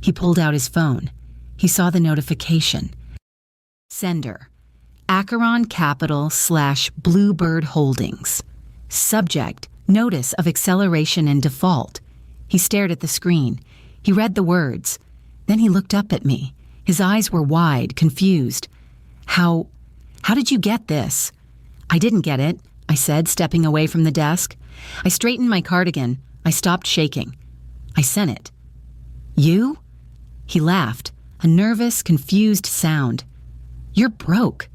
He pulled out his phone. He saw the notification. Sender: Acheron Capital / Bluebird Holdings. Subject: Notice of acceleration and default. He stared at the screen. He read the words. Then he looked up at me. His eyes were wide, confused. How did you get this?" "I didn't get it," I said, stepping away from the desk. I straightened my cardigan. I stopped shaking. "I sent it." "You?" He laughed, a nervous, confused sound. "You're broke."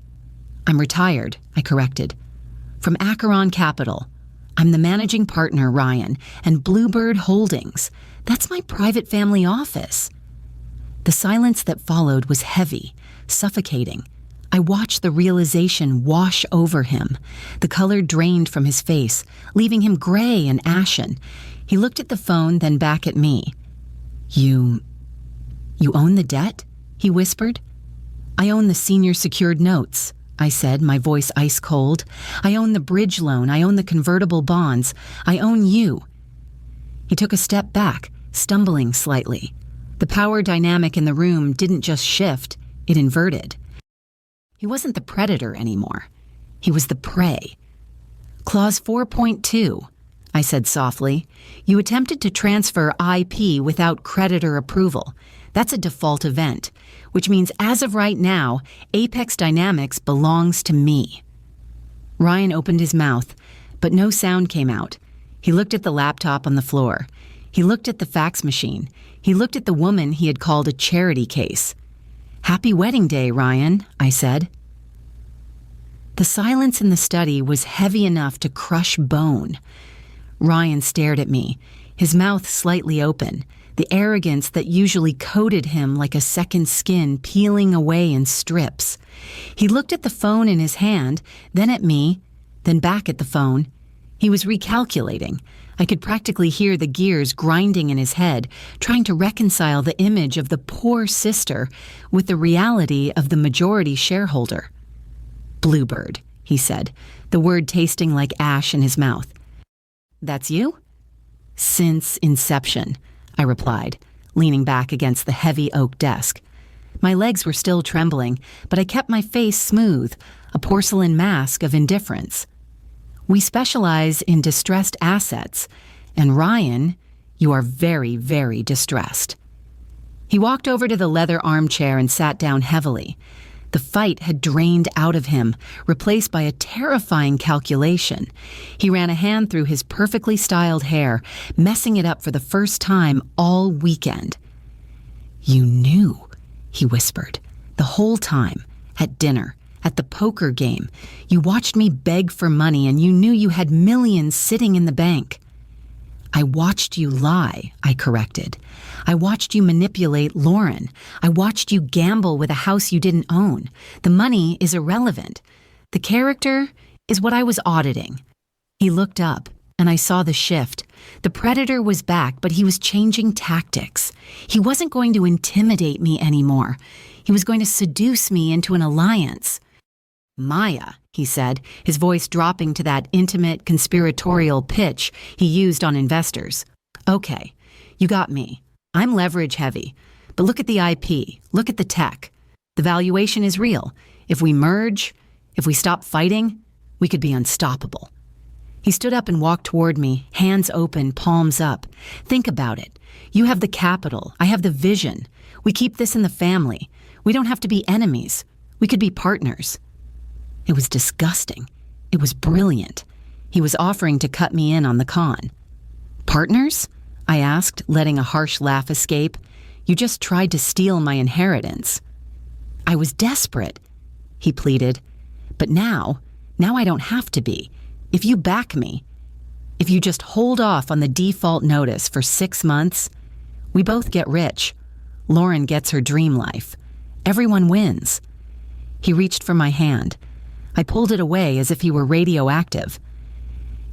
"I'm retired," I corrected. "From Acheron Capital. I'm the managing partner, Ryan, and Bluebird Holdings. That's my private family office." The silence that followed was heavy, suffocating. I watched the realization wash over him. The color drained from his face, leaving him gray and ashen. He looked at the phone, then back at me. You own the debt?" he whispered. "I own the senior secured notes," I said, my voice ice cold. "I own the bridge loan. I own the convertible bonds. I own you." He took a step back, stumbling slightly. The power dynamic in the room didn't just shift, it inverted. He wasn't the predator anymore. He was the prey. "Clause 4.2. I said softly. You attempted to transfer IP without creditor approval. That's a default event, which means as of right now, Apex Dynamics belongs to me. Ryan opened his mouth, but no sound came out. He looked at the laptop on the floor. He looked at the fax machine. He looked at the woman he had called a charity case. Happy wedding day, Ryan, I said. The silence in the study was heavy enough to crush bone. Ryan stared at me, his mouth slightly open, the arrogance that usually coated him like a second skin peeling away in strips. He looked at the phone in his hand, then at me, then back at the phone. He was recalculating. I could practically hear the gears grinding in his head, trying to reconcile the image of the poor sister with the reality of the majority shareholder. Bluebird, he said, the word tasting like ash in his mouth. That's you? Since inception, I replied, leaning back against the heavy oak desk. My legs were still trembling, but I kept my face smooth, a porcelain mask of indifference. We specialize in distressed assets, and Ryan, you are very, very distressed. He walked over to the leather armchair and sat down heavily. The fight had drained out of him, replaced by a terrifying calculation. He ran a hand through his perfectly styled hair, messing it up for the first time all weekend. You knew, he whispered, the whole time, at dinner, at the poker game. You watched me beg for money and you knew you had millions sitting in the bank. I watched you lie, I corrected. I watched you manipulate Lauren. I watched you gamble with a house you didn't own. The money is irrelevant. The character is what I was auditing. He looked up, and I saw the shift. The predator was back, but he was changing tactics. He wasn't going to intimidate me anymore. He was going to seduce me into an alliance. Maya, he said, his voice dropping to that intimate, conspiratorial pitch he used on investors. Okay, you got me. I'm leverage heavy, but look at the IP, look at the tech. The valuation is real. If we merge, if we stop fighting, we could be unstoppable. He stood up and walked toward me, hands open, palms up. Think about it. You have the capital. I have the vision. We keep this in the family. We don't have to be enemies. We could be partners. It was disgusting. It was brilliant. He was offering to cut me in on the con. Partners? I asked, letting a harsh laugh escape. You just tried to steal my inheritance. I was desperate, he pleaded. But now I don't have to be. If you back me, if you just hold off on the default notice for 6 months, we both get rich. Lauren gets her dream life. Everyone wins. He reached for my hand. I pulled it away as if he were radioactive.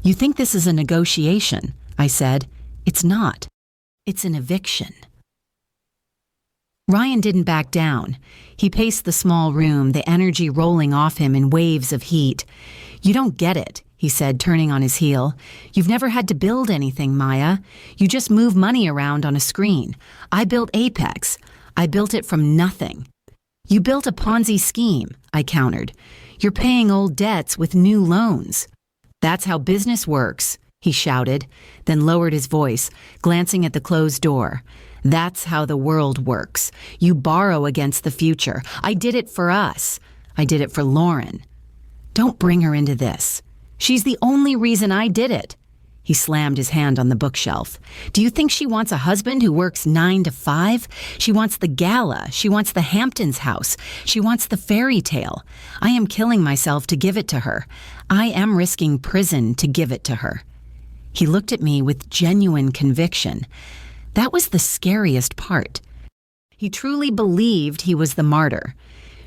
You think this is a negotiation, I said. It's not. It's an eviction. Ryan didn't back down. He paced the small room, the energy rolling off him in waves of heat. You don't get it, he said, turning on his heel. You've never had to build anything, Maya. You just move money around on a screen. I built Apex. I built it from nothing. You built a Ponzi scheme, I countered. You're paying old debts with new loans. That's how business works, he shouted, then lowered his voice, glancing at the closed door. That's how the world works. You borrow against the future. I did it for us. I did it for Lauren. Don't bring her into this. She's the only reason I did it. He slammed his hand on the bookshelf. Do you think she wants a husband who works 9 to 5? She wants the gala. She wants the Hamptons house. She wants the fairy tale. I am killing myself to give it to her. I am risking prison to give it to her. He looked at me with genuine conviction. That was the scariest part. He truly believed he was the martyr.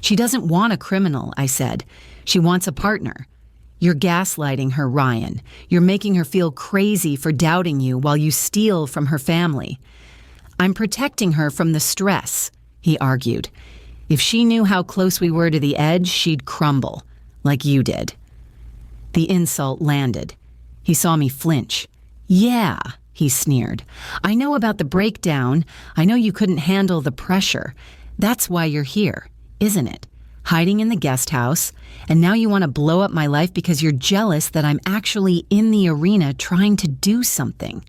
She doesn't want a criminal, I said. She wants a partner. You're gaslighting her, Ryan. You're making her feel crazy for doubting you while you steal from her family. I'm protecting her from the stress, he argued. If she knew how close we were to the edge, she'd crumble, like you did. The insult landed. He saw me flinch. Yeah, he sneered. I know about the breakdown. I know you couldn't handle the pressure. That's why you're here, isn't it? hiding in the guest house, and now you want to blow up my life because you're jealous that I'm actually in the arena trying to do something.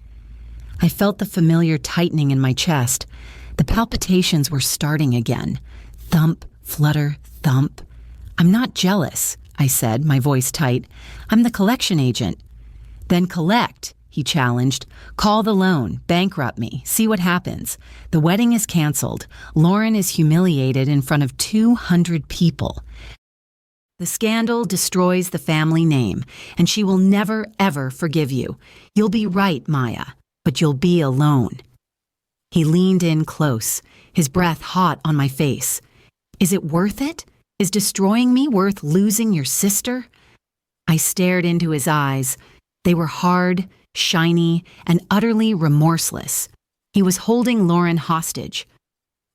I felt the familiar tightening in my chest. The palpitations were starting again. Thump, flutter, thump. I'm not jealous, I said, my voice tight. I'm the collection agent. Then collect, he challenged. Call the loan, bankrupt me, see what happens. The wedding is canceled. Lauren is humiliated in front of 200 people. The scandal destroys the family name, and she will never, ever forgive you. You'll be right, Maya, but you'll be alone. He leaned in close, his breath hot on my face. Is it worth it? Is destroying me worth losing your sister? I stared into his eyes. They were hard, shiny, and utterly remorseless. He was holding Lauren hostage.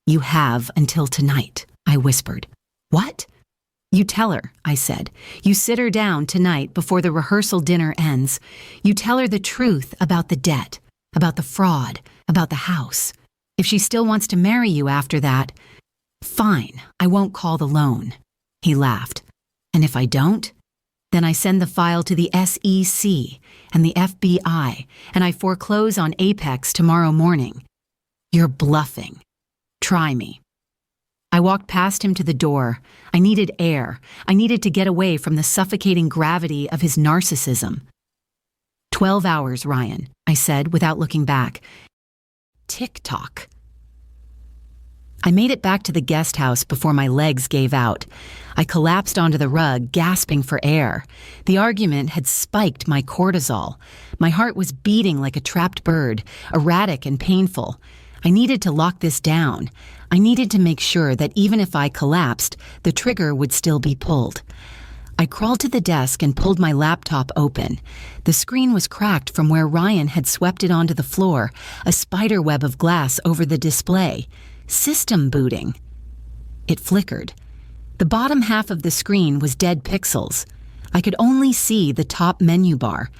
You have until tonight, I whispered. What? You tell her, I said. You sit her down tonight before the rehearsal dinner ends. You tell her the truth about the debt, about the fraud, about the house. If she still wants to marry you after that, fine, I won't call the loan. He laughed. And if I don't? Then I send the file to the SEC and the FBI, and I foreclose on Apex tomorrow morning. You're bluffing. Try me. I walked past him to the door. I needed air. I needed to get away from the suffocating gravity of his narcissism. 12 hours, Ryan, I said without looking back. Tick-tock. I made it back to the guest house before my legs gave out. I collapsed onto the rug, gasping for air. The argument had spiked my cortisol. My heart was beating like a trapped bird, erratic and painful. I needed to lock this down. I needed to make sure that even if I collapsed, the trigger would still be pulled. I crawled to the desk and pulled my laptop open. The screen was cracked from where Ryan had swept it onto the floor, a spider web of glass over the display. System booting. It flickered. The bottom half of the screen was dead pixels. I could only see the top menu bar.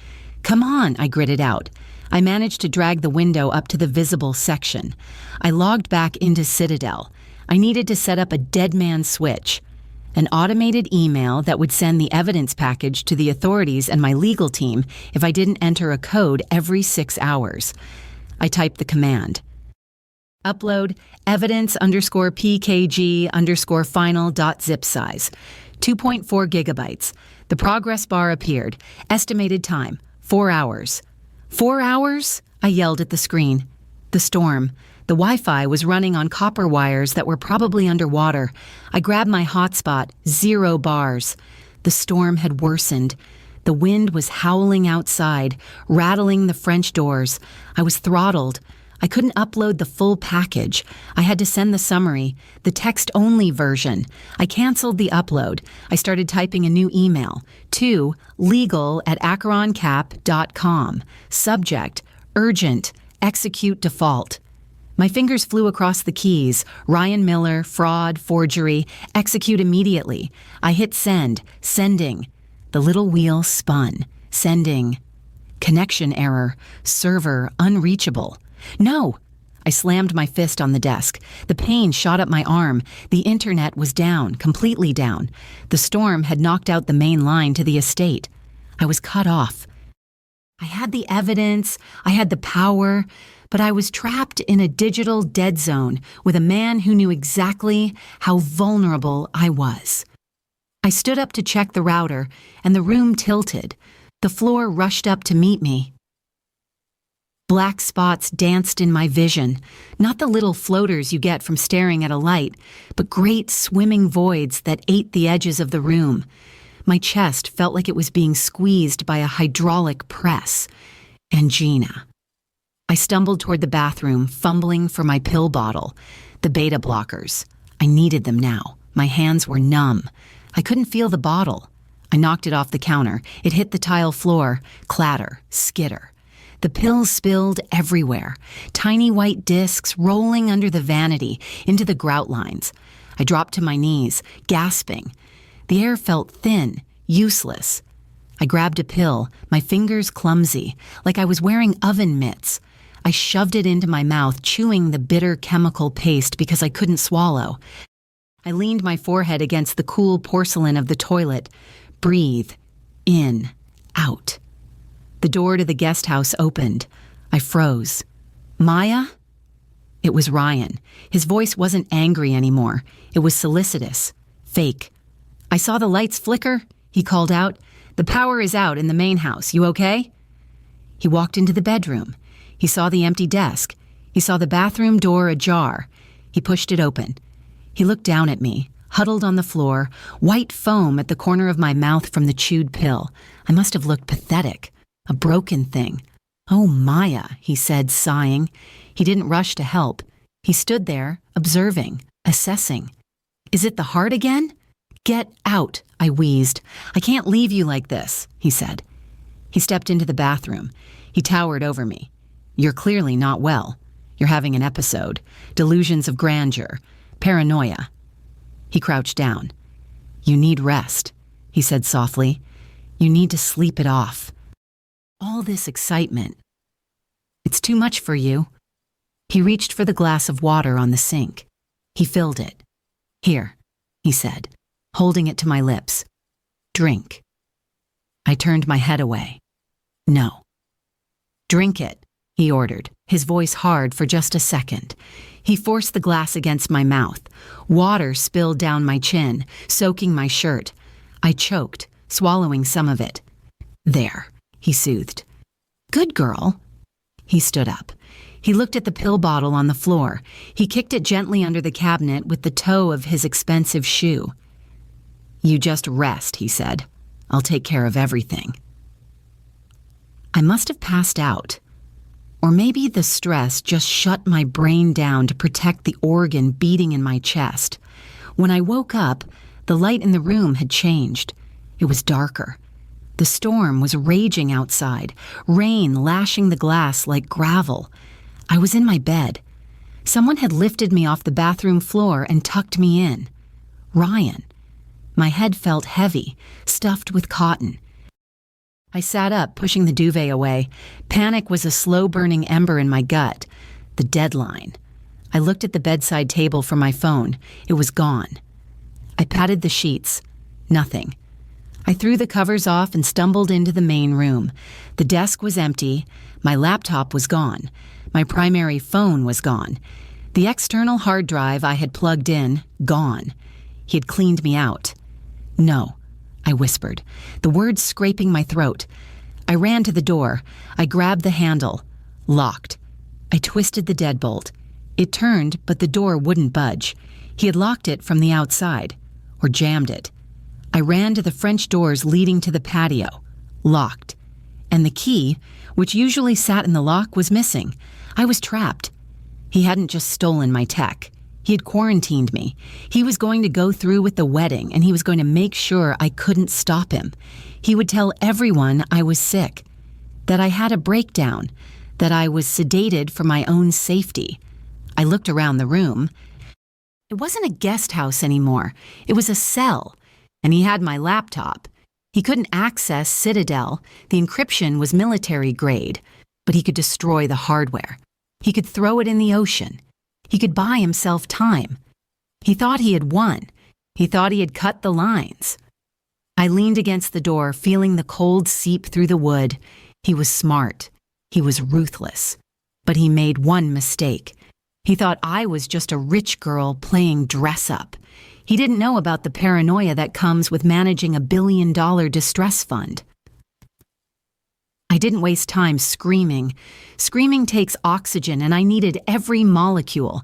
Come on, I gritted out. I managed to drag the window up to the visible section. I logged back into Citadel. I needed to set up a dead man switch. An automated email that would send the evidence package to the authorities and my legal team if I didn't enter a code every 6 hours. I typed the command. Upload evidence_pkg_final.zip size. 2.4 gigabytes. The progress bar appeared. Estimated time, 4 hours. 4 hours? I yelled at the screen. The storm. The Wi-Fi was running on copper wires that were probably underwater. I grabbed my hotspot, 0 bars. The storm had worsened. The wind was howling outside, rattling the French doors. I was throttled. I couldn't upload the full package. I had to send the summary, the text-only version. I canceled the upload. I started typing a new email to legal@acheroncap.com. Subject, urgent, execute default. My fingers flew across the keys. Ryan Miller, fraud, forgery, execute immediately. I hit send, sending. The little wheel spun, sending. Connection error, server unreachable. No! I slammed my fist on the desk. The pain shot up my arm. The internet was down, completely down. The storm had knocked out the main line to the estate. I was cut off. I had the evidence, I had the power, but I was trapped in a digital dead zone with a man who knew exactly how vulnerable I was. I stood up to check the router, and the room tilted. The floor rushed up to meet me. Black spots danced in my vision, not the little floaters you get from staring at a light, but great swimming voids that ate the edges of the room. My chest felt like it was being squeezed by a hydraulic press. And Gina. I stumbled toward the bathroom, fumbling for my pill bottle. The beta blockers. I needed them now. My hands were numb. I couldn't feel the bottle. I knocked it off the counter. It hit the tile floor. Clatter. Skitter. The pills spilled everywhere, tiny white discs rolling under the vanity into the grout lines. I dropped to my knees, gasping. The air felt thin, useless. I grabbed a pill, my fingers clumsy, like I was wearing oven mitts. I shoved it into my mouth, chewing the bitter chemical paste because I couldn't swallow. I leaned my forehead against the cool porcelain of the toilet. Breathe. In. Out. The door to the guest house opened. I froze. Maya? It was Ryan. His voice wasn't angry anymore. It was solicitous. Fake. I saw the lights flicker. He called out, "The power is out in the main house. You okay?" He walked into the bedroom. He saw the empty desk. He saw the bathroom door ajar. He pushed it open. He looked down at me, huddled on the floor, white foam at the corner of my mouth from the chewed pill. I must have looked pathetic. A broken thing. "Oh, Maya," he said, sighing. He didn't rush to help. He stood there, observing, assessing. "Is it the heart again?" "Get out," I wheezed. "I can't leave you like this," he said. He stepped into the bathroom. He towered over me. "You're clearly not well. You're having an episode. Delusions of grandeur. Paranoia." He crouched down. "You need rest," he said softly. "You need to sleep it off. All this excitement. It's too much for you." He reached for the glass of water on the sink. He filled it. "Here," he said, holding it to my lips. "Drink." I turned my head away. "No." "Drink it," he ordered, his voice hard for just a second. He forced the glass against my mouth. Water spilled down my chin, soaking my shirt. I choked, swallowing some of it. "There," he soothed. "Good girl." He stood up. He looked at the pill bottle on the floor. He kicked it gently under the cabinet with the toe of his expensive shoe. "You just rest," he said. "I'll take care of everything." I must have passed out. Or maybe the stress just shut my brain down to protect the organ beating in my chest. When I woke up, the light in the room had changed. It was darker. The storm was raging outside, rain lashing the glass like gravel. I was in my bed. Someone had lifted me off the bathroom floor and tucked me in. Ryan. My head felt heavy, stuffed with cotton. I sat up, pushing the duvet away. Panic was a slow-burning ember in my gut. The deadline. I looked at the bedside table for my phone. It was gone. I patted the sheets. Nothing. I threw the covers off and stumbled into the main room. The desk was empty. My laptop was gone. My primary phone was gone. The external hard drive I had plugged in, gone. He had cleaned me out. "No," I whispered, the words scraping my throat. I ran to the door. I grabbed the handle. Locked. I twisted the deadbolt. It turned, but the door wouldn't budge. He had locked it from the outside, or jammed it. I ran to the French doors leading to the patio. Locked. And the key, which usually sat in the lock, was missing. I was trapped. He hadn't just stolen my tech. He had quarantined me. He was going to go through with the wedding, and he was going to make sure I couldn't stop him. He would tell everyone I was sick, that I had a breakdown, that I was sedated for my own safety. I looked around the room. It wasn't a guest house anymore. It was a cell, and he had my laptop. He couldn't access Citadel. The encryption was military grade, but he could destroy the hardware. He could throw it in the ocean. He could buy himself time. He thought he had won. He thought he had cut the lines. I leaned against the door, feeling the cold seep through the wood. He was smart. He was ruthless. But he made one mistake. He thought I was just a rich girl playing dress-up. He didn't know about the paranoia that comes with managing $1 billion distress fund. I didn't waste time screaming. Screaming takes oxygen, and I needed every molecule.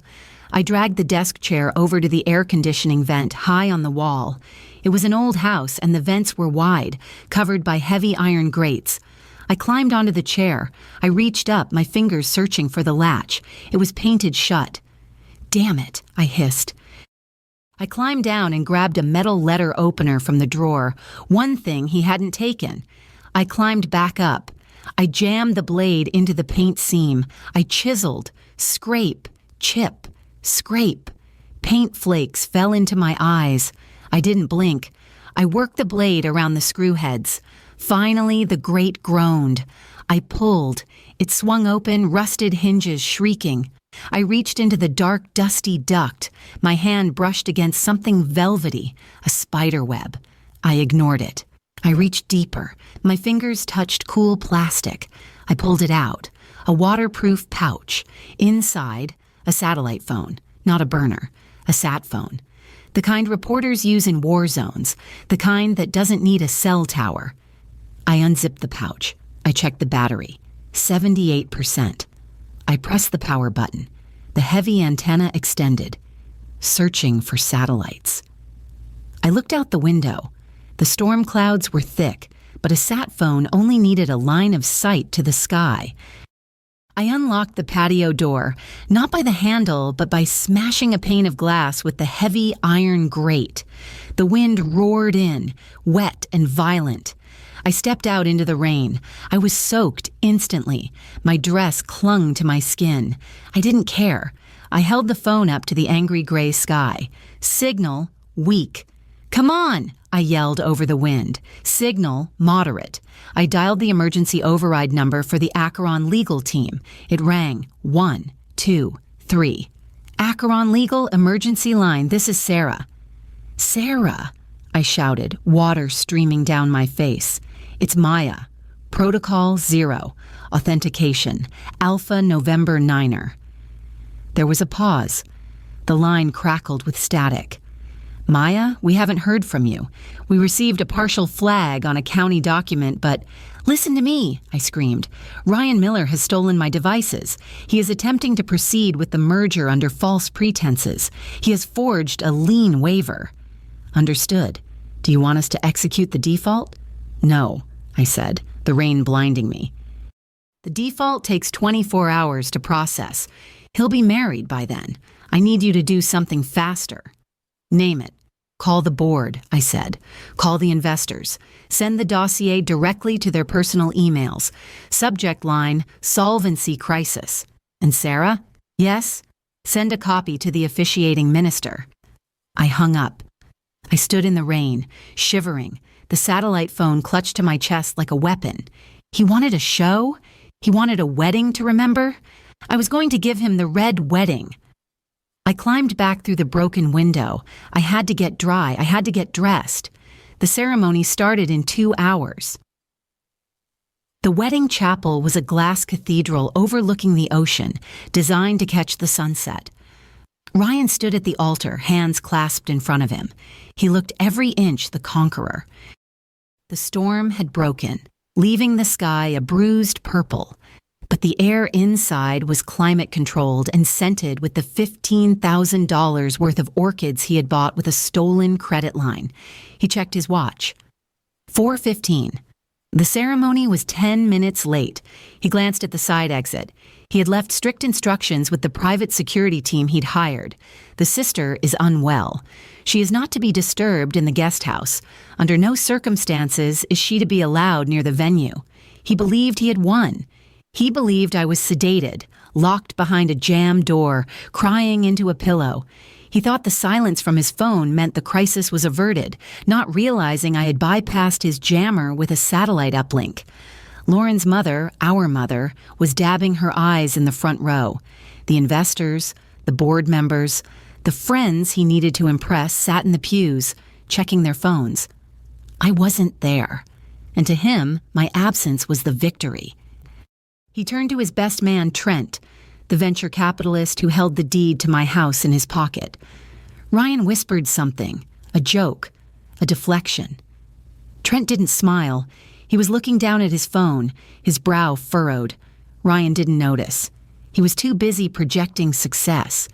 I dragged the desk chair over to the air conditioning vent high on the wall. It was an old house, and the vents were wide, covered by heavy iron grates. I climbed onto the chair. I reached up, my fingers searching for the latch. It was painted shut. "Damn it," I hissed. I climbed down and grabbed a metal letter opener from the drawer, one thing he hadn't taken. I climbed back up. I jammed the blade into the paint seam. I chiseled, scrape, chip, scrape. Paint flakes fell into my eyes. I didn't blink. I worked the blade around the screw heads. Finally, the grate groaned. I pulled. It swung open, rusted hinges shrieking. I reached into the dark, dusty duct. My hand brushed against something velvety, a spider web. I ignored it. I reached deeper. My fingers touched cool plastic. I pulled it out. A waterproof pouch. Inside, a satellite phone. Not a burner. A sat phone. The kind reporters use in war zones. The kind that doesn't need a cell tower. I unzipped the pouch. I checked the battery. 78%. I pressed the power button. The heavy antenna extended, searching for satellites. I looked out the window. The storm clouds were thick, but a sat phone only needed a line of sight to the sky. I unlocked the patio door, not by the handle, but by smashing a pane of glass with the heavy iron grate. The wind roared in, wet and violent. I stepped out into the rain. I was soaked instantly. My dress clung to my skin. I didn't care. I held the phone up to the angry gray sky. Signal, weak. "Come on!" I yelled over the wind. Signal, moderate. I dialed the emergency override number for the Acheron legal team. It rang. 1, 2, 3. "Acheron Legal Emergency Line, this is Sarah." "Sarah," I shouted, water streaming down my face. "It's Maya. Protocol 0. Authentication. Alpha November 9er. There was a pause. The line crackled with static. "Maya, we haven't heard from you. We received a partial flag on a county document, but—" "Listen to me," I screamed. "Ryan Miller has stolen my devices. He is attempting to proceed with the merger under false pretenses. He has forged a lien waiver." "Understood. Do you want us to execute the default?" "No," I said, the rain blinding me. "The default takes 24 hours to process. He'll be married by then. I need you to do something faster." "Name it. Call the board," I said. "Call the investors. Send the dossier directly to their personal emails. Subject line, solvency crisis. And Sarah? Yes? Send a copy to the officiating minister." I hung up. I stood in the rain, shivering. The satellite phone clutched to my chest like a weapon. He wanted a show? He wanted a wedding to remember? I was going to give him the red wedding. I climbed back through the broken window. I had to get dry. I had to get dressed. The ceremony started in 2 hours. The wedding chapel was a glass cathedral overlooking the ocean, designed to catch the sunset. Ryan stood at the altar, hands clasped in front of him. He looked every inch the conqueror. The storm had broken, leaving the sky a bruised purple. But the air inside was climate-controlled and scented with the $15,000 worth of orchids he had bought with a stolen credit line. He checked his watch. 4:15. The ceremony was 10 minutes late. He glanced at the side exit. He had left strict instructions with the private security team he'd hired. The sister is unwell. She is not to be disturbed in the guest house. Under no circumstances is she to be allowed near the venue. He believed he had won. He believed I was sedated, locked behind a jammed door, crying into a pillow. He thought the silence from his phone meant the crisis was averted, not realizing I had bypassed his jammer with a satellite uplink. Lauren's mother, our mother, was dabbing her eyes in the front row. The investors, the board members, the friends he needed to impress sat in the pews, checking their phones. I wasn't there, and to him, my absence was the victory. He turned to his best man, Trent, the venture capitalist who held the deed to my house in his pocket. Ryan whispered something, a joke, a deflection. Trent didn't smile. He was looking down at his phone, his brow furrowed. Ryan didn't notice. He was too busy projecting success.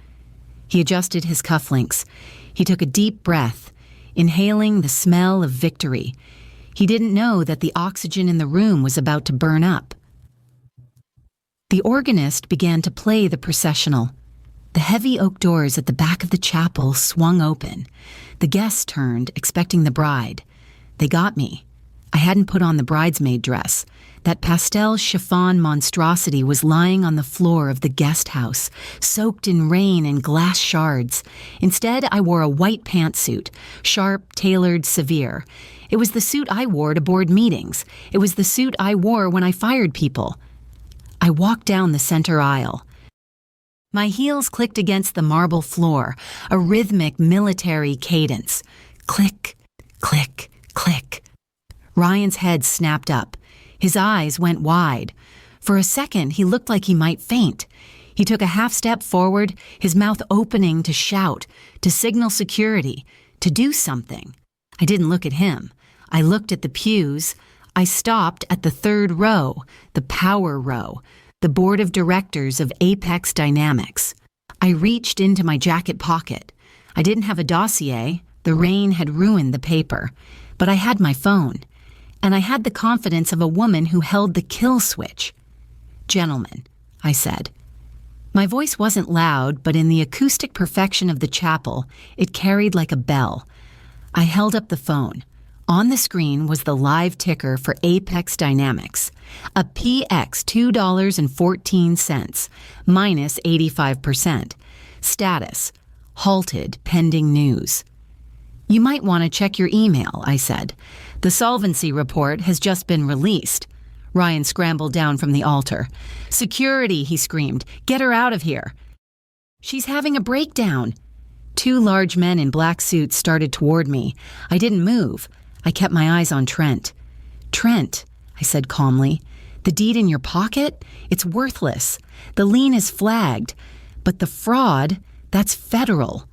He adjusted his cufflinks. He took a deep breath, inhaling the smell of victory. He didn't know that the oxygen in the room was about to burn up. The organist began to play the processional. The heavy oak doors at the back of the chapel swung open. The guests turned, expecting the bride. They got me. I hadn't put on the bridesmaid dress. That pastel chiffon monstrosity was lying on the floor of the guest house, soaked in rain and glass shards. Instead, I wore a white pantsuit, sharp, tailored, severe. It was the suit I wore to board meetings. It was the suit I wore when I fired people. I walked down the center aisle. My heels clicked against the marble floor, a rhythmic military cadence. Click, click, click. Ryan's head snapped up. His eyes went wide. For a second, he looked like he might faint. He took a half step forward, his mouth opening to shout, to signal security, to do something. I didn't look at him. I looked at the pews. I stopped at the third row, the power row, the board of directors of Apex Dynamics. I reached into my jacket pocket. I didn't have a dossier. The rain had ruined the paper. But I had my phone. And I had the confidence of a woman who held the kill switch. "Gentlemen," I said. My voice wasn't loud, but in the acoustic perfection of the chapel, it carried like a bell. I held up the phone. On the screen was the live ticker for Apex Dynamics, a PX $2.14, minus 85%. Status, halted pending news. "You might want to check your email," I said. "The solvency report has just been released." Ryan scrambled down from the altar. "Security," he screamed. "Get her out of here." "She's having a breakdown." Two large men in black suits started toward me. I didn't move. I kept my eyes on Trent. "Trent," I said calmly, "the deed in your pocket? It's worthless. The lien is flagged. But the fraud, that's federal."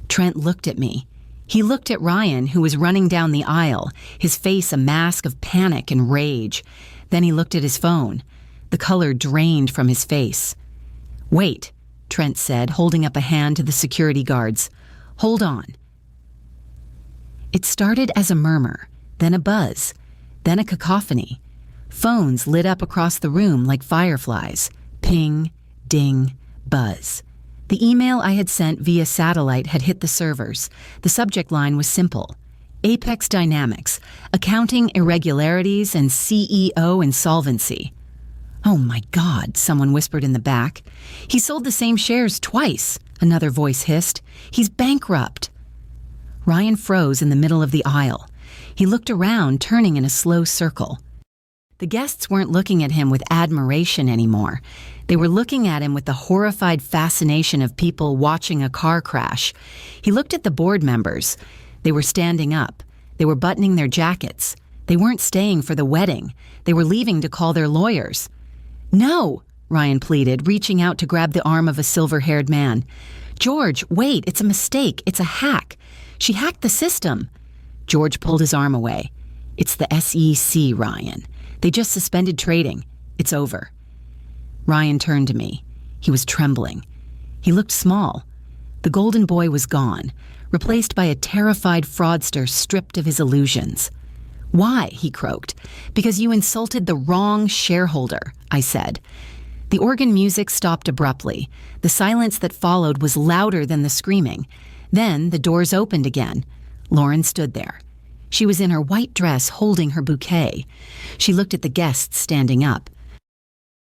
Trent looked at me. He looked at Ryan, who was running down the aisle, his face a mask of panic and rage. Then he looked at his phone. The color drained from his face. "Wait," Trent said, holding up a hand to the security guards. "Hold on." It started as a murmur, then a buzz, then a cacophony. Phones lit up across the room like fireflies. Ping, ding, buzz. The email I had sent via satellite had hit the servers. The subject line was simple. Apex Dynamics, accounting irregularities and CEO insolvency. "Oh my God," someone whispered in the back. "He sold the same shares twice," another voice hissed. "He's bankrupt." Ryan froze in the middle of the aisle. He looked around, turning in a slow circle. The guests weren't looking at him with admiration anymore. They were looking at him with the horrified fascination of people watching a car crash. He looked at the board members. They were standing up. They were buttoning their jackets. They weren't staying for the wedding. They were leaving to call their lawyers. "No," Ryan pleaded, reaching out to grab the arm of a silver-haired man. "George, wait, it's a mistake. It's a hack. She hacked the system." George pulled his arm away. "It's the SEC, Ryan. They just suspended trading. It's over." Ryan turned to me. He was trembling. He looked small. The golden boy was gone, replaced by a terrified fraudster stripped of his illusions. "Why?" he croaked. "Because you insulted the wrong shareholder," I said. The organ music stopped abruptly. The silence that followed was louder than the screaming. Then the doors opened again. Lauren stood there. She was in her white dress holding her bouquet. She looked at the guests standing up.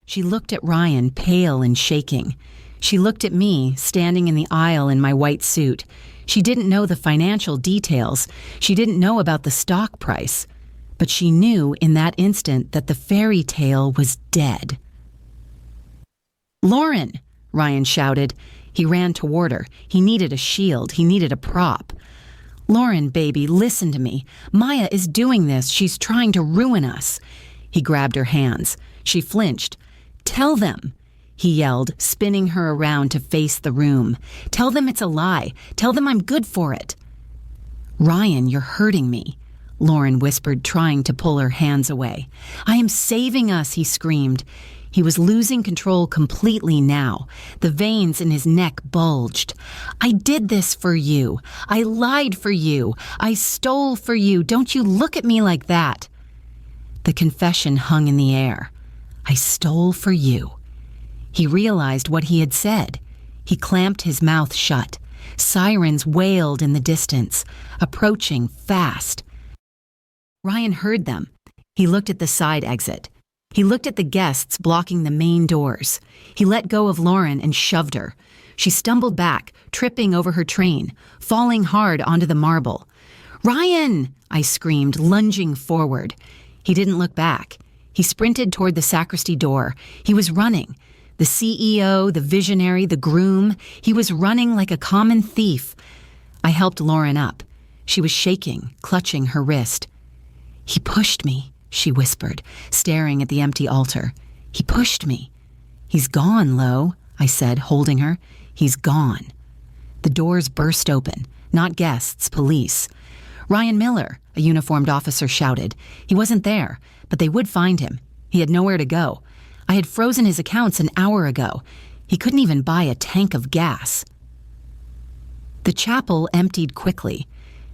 She looked at Ryan, pale and shaking. She looked at me, standing in the aisle in my white suit. She didn't know the financial details. She didn't know about the stock price. But she knew in that instant that the fairy tale was dead. "Lauren!" Ryan shouted. He ran toward her. He needed a shield. He needed a prop. "Lauren, baby, listen to me. Maya is doing this. She's trying to ruin us." He grabbed her hands. She flinched. "Tell them," he yelled, spinning her around to face the room. "Tell them it's a lie. Tell them I'm good for it." "Ryan, you're hurting me," Lauren whispered, trying to pull her hands away. "I am saving us," he screamed. He was losing control completely now. The veins in his neck bulged. "I did this for you. I lied for you. I stole for you. Don't you look at me like that." The confession hung in the air. "I stole for you." He realized what he had said. He clamped his mouth shut. Sirens wailed in the distance, approaching fast. Ryan heard them. He looked at the side exit. He looked at the guests blocking the main doors. He let go of Lauren and shoved her. She stumbled back, tripping over her train, falling hard onto the marble. "Ryan!" I screamed, lunging forward. He didn't look back. He sprinted toward the sacristy door. He was running. The The CEO, the visionary, the groom, he was running like a common thief. I helped Lauren up. She was shaking, clutching her wrist. "He pushed me," she whispered, staring at the empty altar. "He pushed me." "He's gone, Lo," I said, holding her. "He's gone." The doors burst open. Not guests, police. "Ryan Miller," a uniformed officer shouted. He wasn't there, but they would find him. He had nowhere to go. I had frozen his accounts an hour ago. He couldn't even buy a tank of gas. The chapel emptied quickly.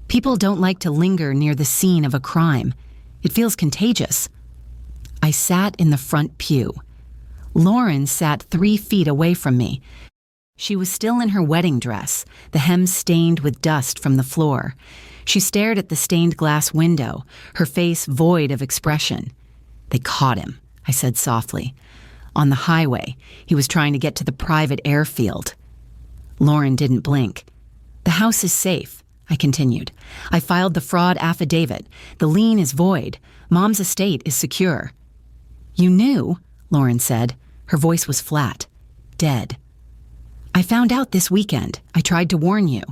People don't like to linger near the scene of a crime. It feels contagious. I sat in the front pew. Lauren sat 3 feet away from me. She was still in her wedding dress, the hem stained with dust from the floor. She stared at the stained glass window, her face void of expression. "They caught him," I said softly. "On the highway. He was trying to get to the private airfield." Lauren didn't blink. "The house is safe," I continued. "I filed the fraud affidavit. The lien is void. Mom's estate is secure." "You knew?" Lauren said. Her voice was flat. Dead. "I found out this weekend. I tried to warn you."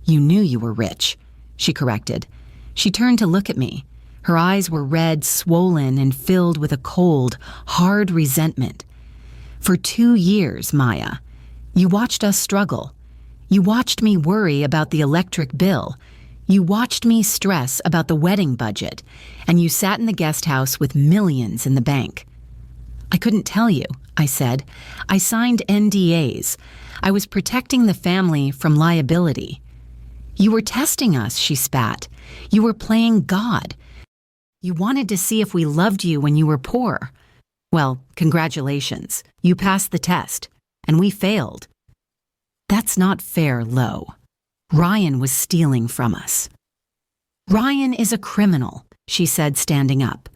"You knew you were rich," she corrected. She turned to look at me. Her eyes were red, swollen, and filled with a cold, hard resentment. "For 2 years, Maya, you watched us struggle. You watched me worry about the electric bill. You watched me stress about the wedding budget, and you sat in the guest house with millions in the bank." "I couldn't tell you," I said. "I signed NDAs. I was protecting the family from liability." "You were testing us," she spat. "You were playing God. You wanted to see if we loved you when you were poor. Well, congratulations. You passed the test, and we failed." "That's not fair, Lo. Ryan was stealing from us." "Ryan is a criminal," she said, standing up.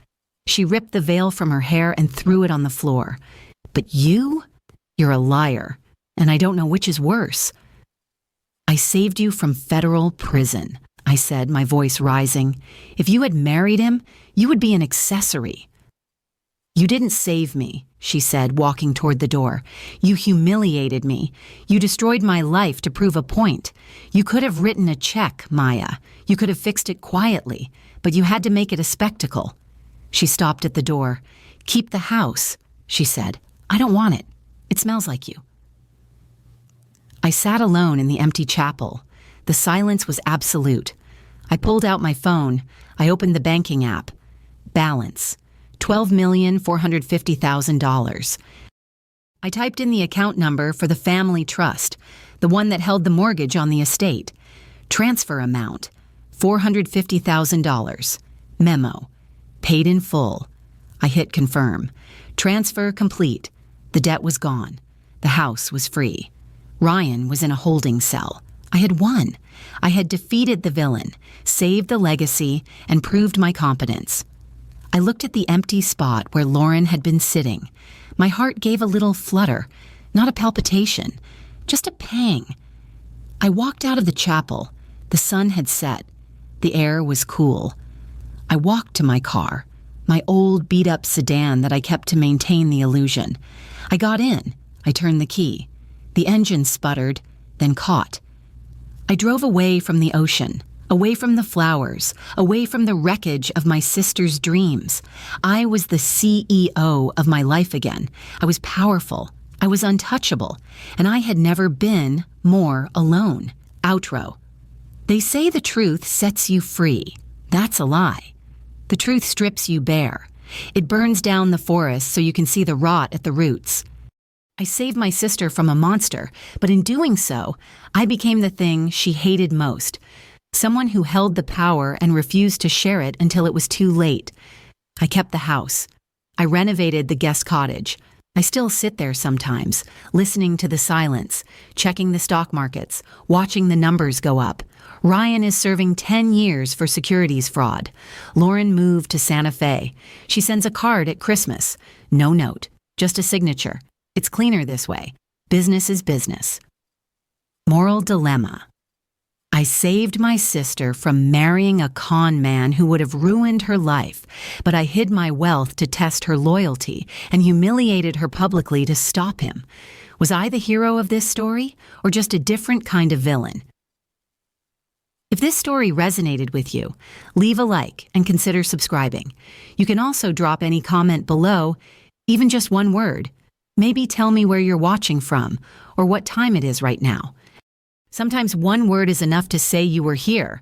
She ripped the veil from her hair and threw it on the floor. "But you're a liar, and I don't know which is worse." "I saved you from federal prison," I said, my voice rising. "If you had married him, you would be an accessory." "You didn't save me," she said, walking toward the door. "You humiliated me. You destroyed my life to prove a point. You could have written a check, Maya. You could have fixed it quietly, but you had to make it a spectacle." She stopped at the door. "Keep the house," she said. "I don't want it. It smells like you." I sat alone in the empty chapel. The silence was absolute. I pulled out my phone. I opened the banking app. Balance, $12,450,000. I typed in the account number for the family trust, the one that held the mortgage on the estate. Transfer amount, $450,000. Memo, paid in full. I hit confirm. Transfer complete. The debt was gone. The house was free. Ryan was in a holding cell. I had won. I had defeated the villain, saved the legacy, and proved my competence. I looked at the empty spot where Lauren had been sitting. My heart gave a little flutter, not a palpitation, just a pang. I walked out of the chapel. The sun had set. The air was cool. I walked to my car, my old beat-up sedan that I kept to maintain the illusion. I got in. I turned the key. The engine sputtered, then caught. I drove away from the ocean, away from the flowers, away from the wreckage of my sister's dreams. I was the CEO of my life again. I was powerful. I was untouchable. And I had never been more alone. Outro. They say the truth sets you free. That's a lie. The truth strips you bare. It burns down the forest so you can see the rot at the roots. I saved my sister from a monster, but in doing so, I became the thing she hated most. Someone who held the power and refused to share it until it was too late. I kept the house. I renovated the guest cottage. I still sit there sometimes, listening to the silence, checking the stock markets, watching the numbers go up. Ryan is serving 10 years for securities fraud. Lauren moved to Santa Fe. She sends a card at Christmas. No note, just a signature. It's cleaner this way. Business is business. Moral dilemma. I saved my sister from marrying a con man who would have ruined her life, but I hid my wealth to test her loyalty and humiliated her publicly to stop him. Was I the hero of this story, or just a different kind of villain? If this story resonated with you, leave a like and consider subscribing. You can also drop any comment below, even just one word. Maybe tell me where you're watching from, or what time it is right now. Sometimes one word is enough to say you were here,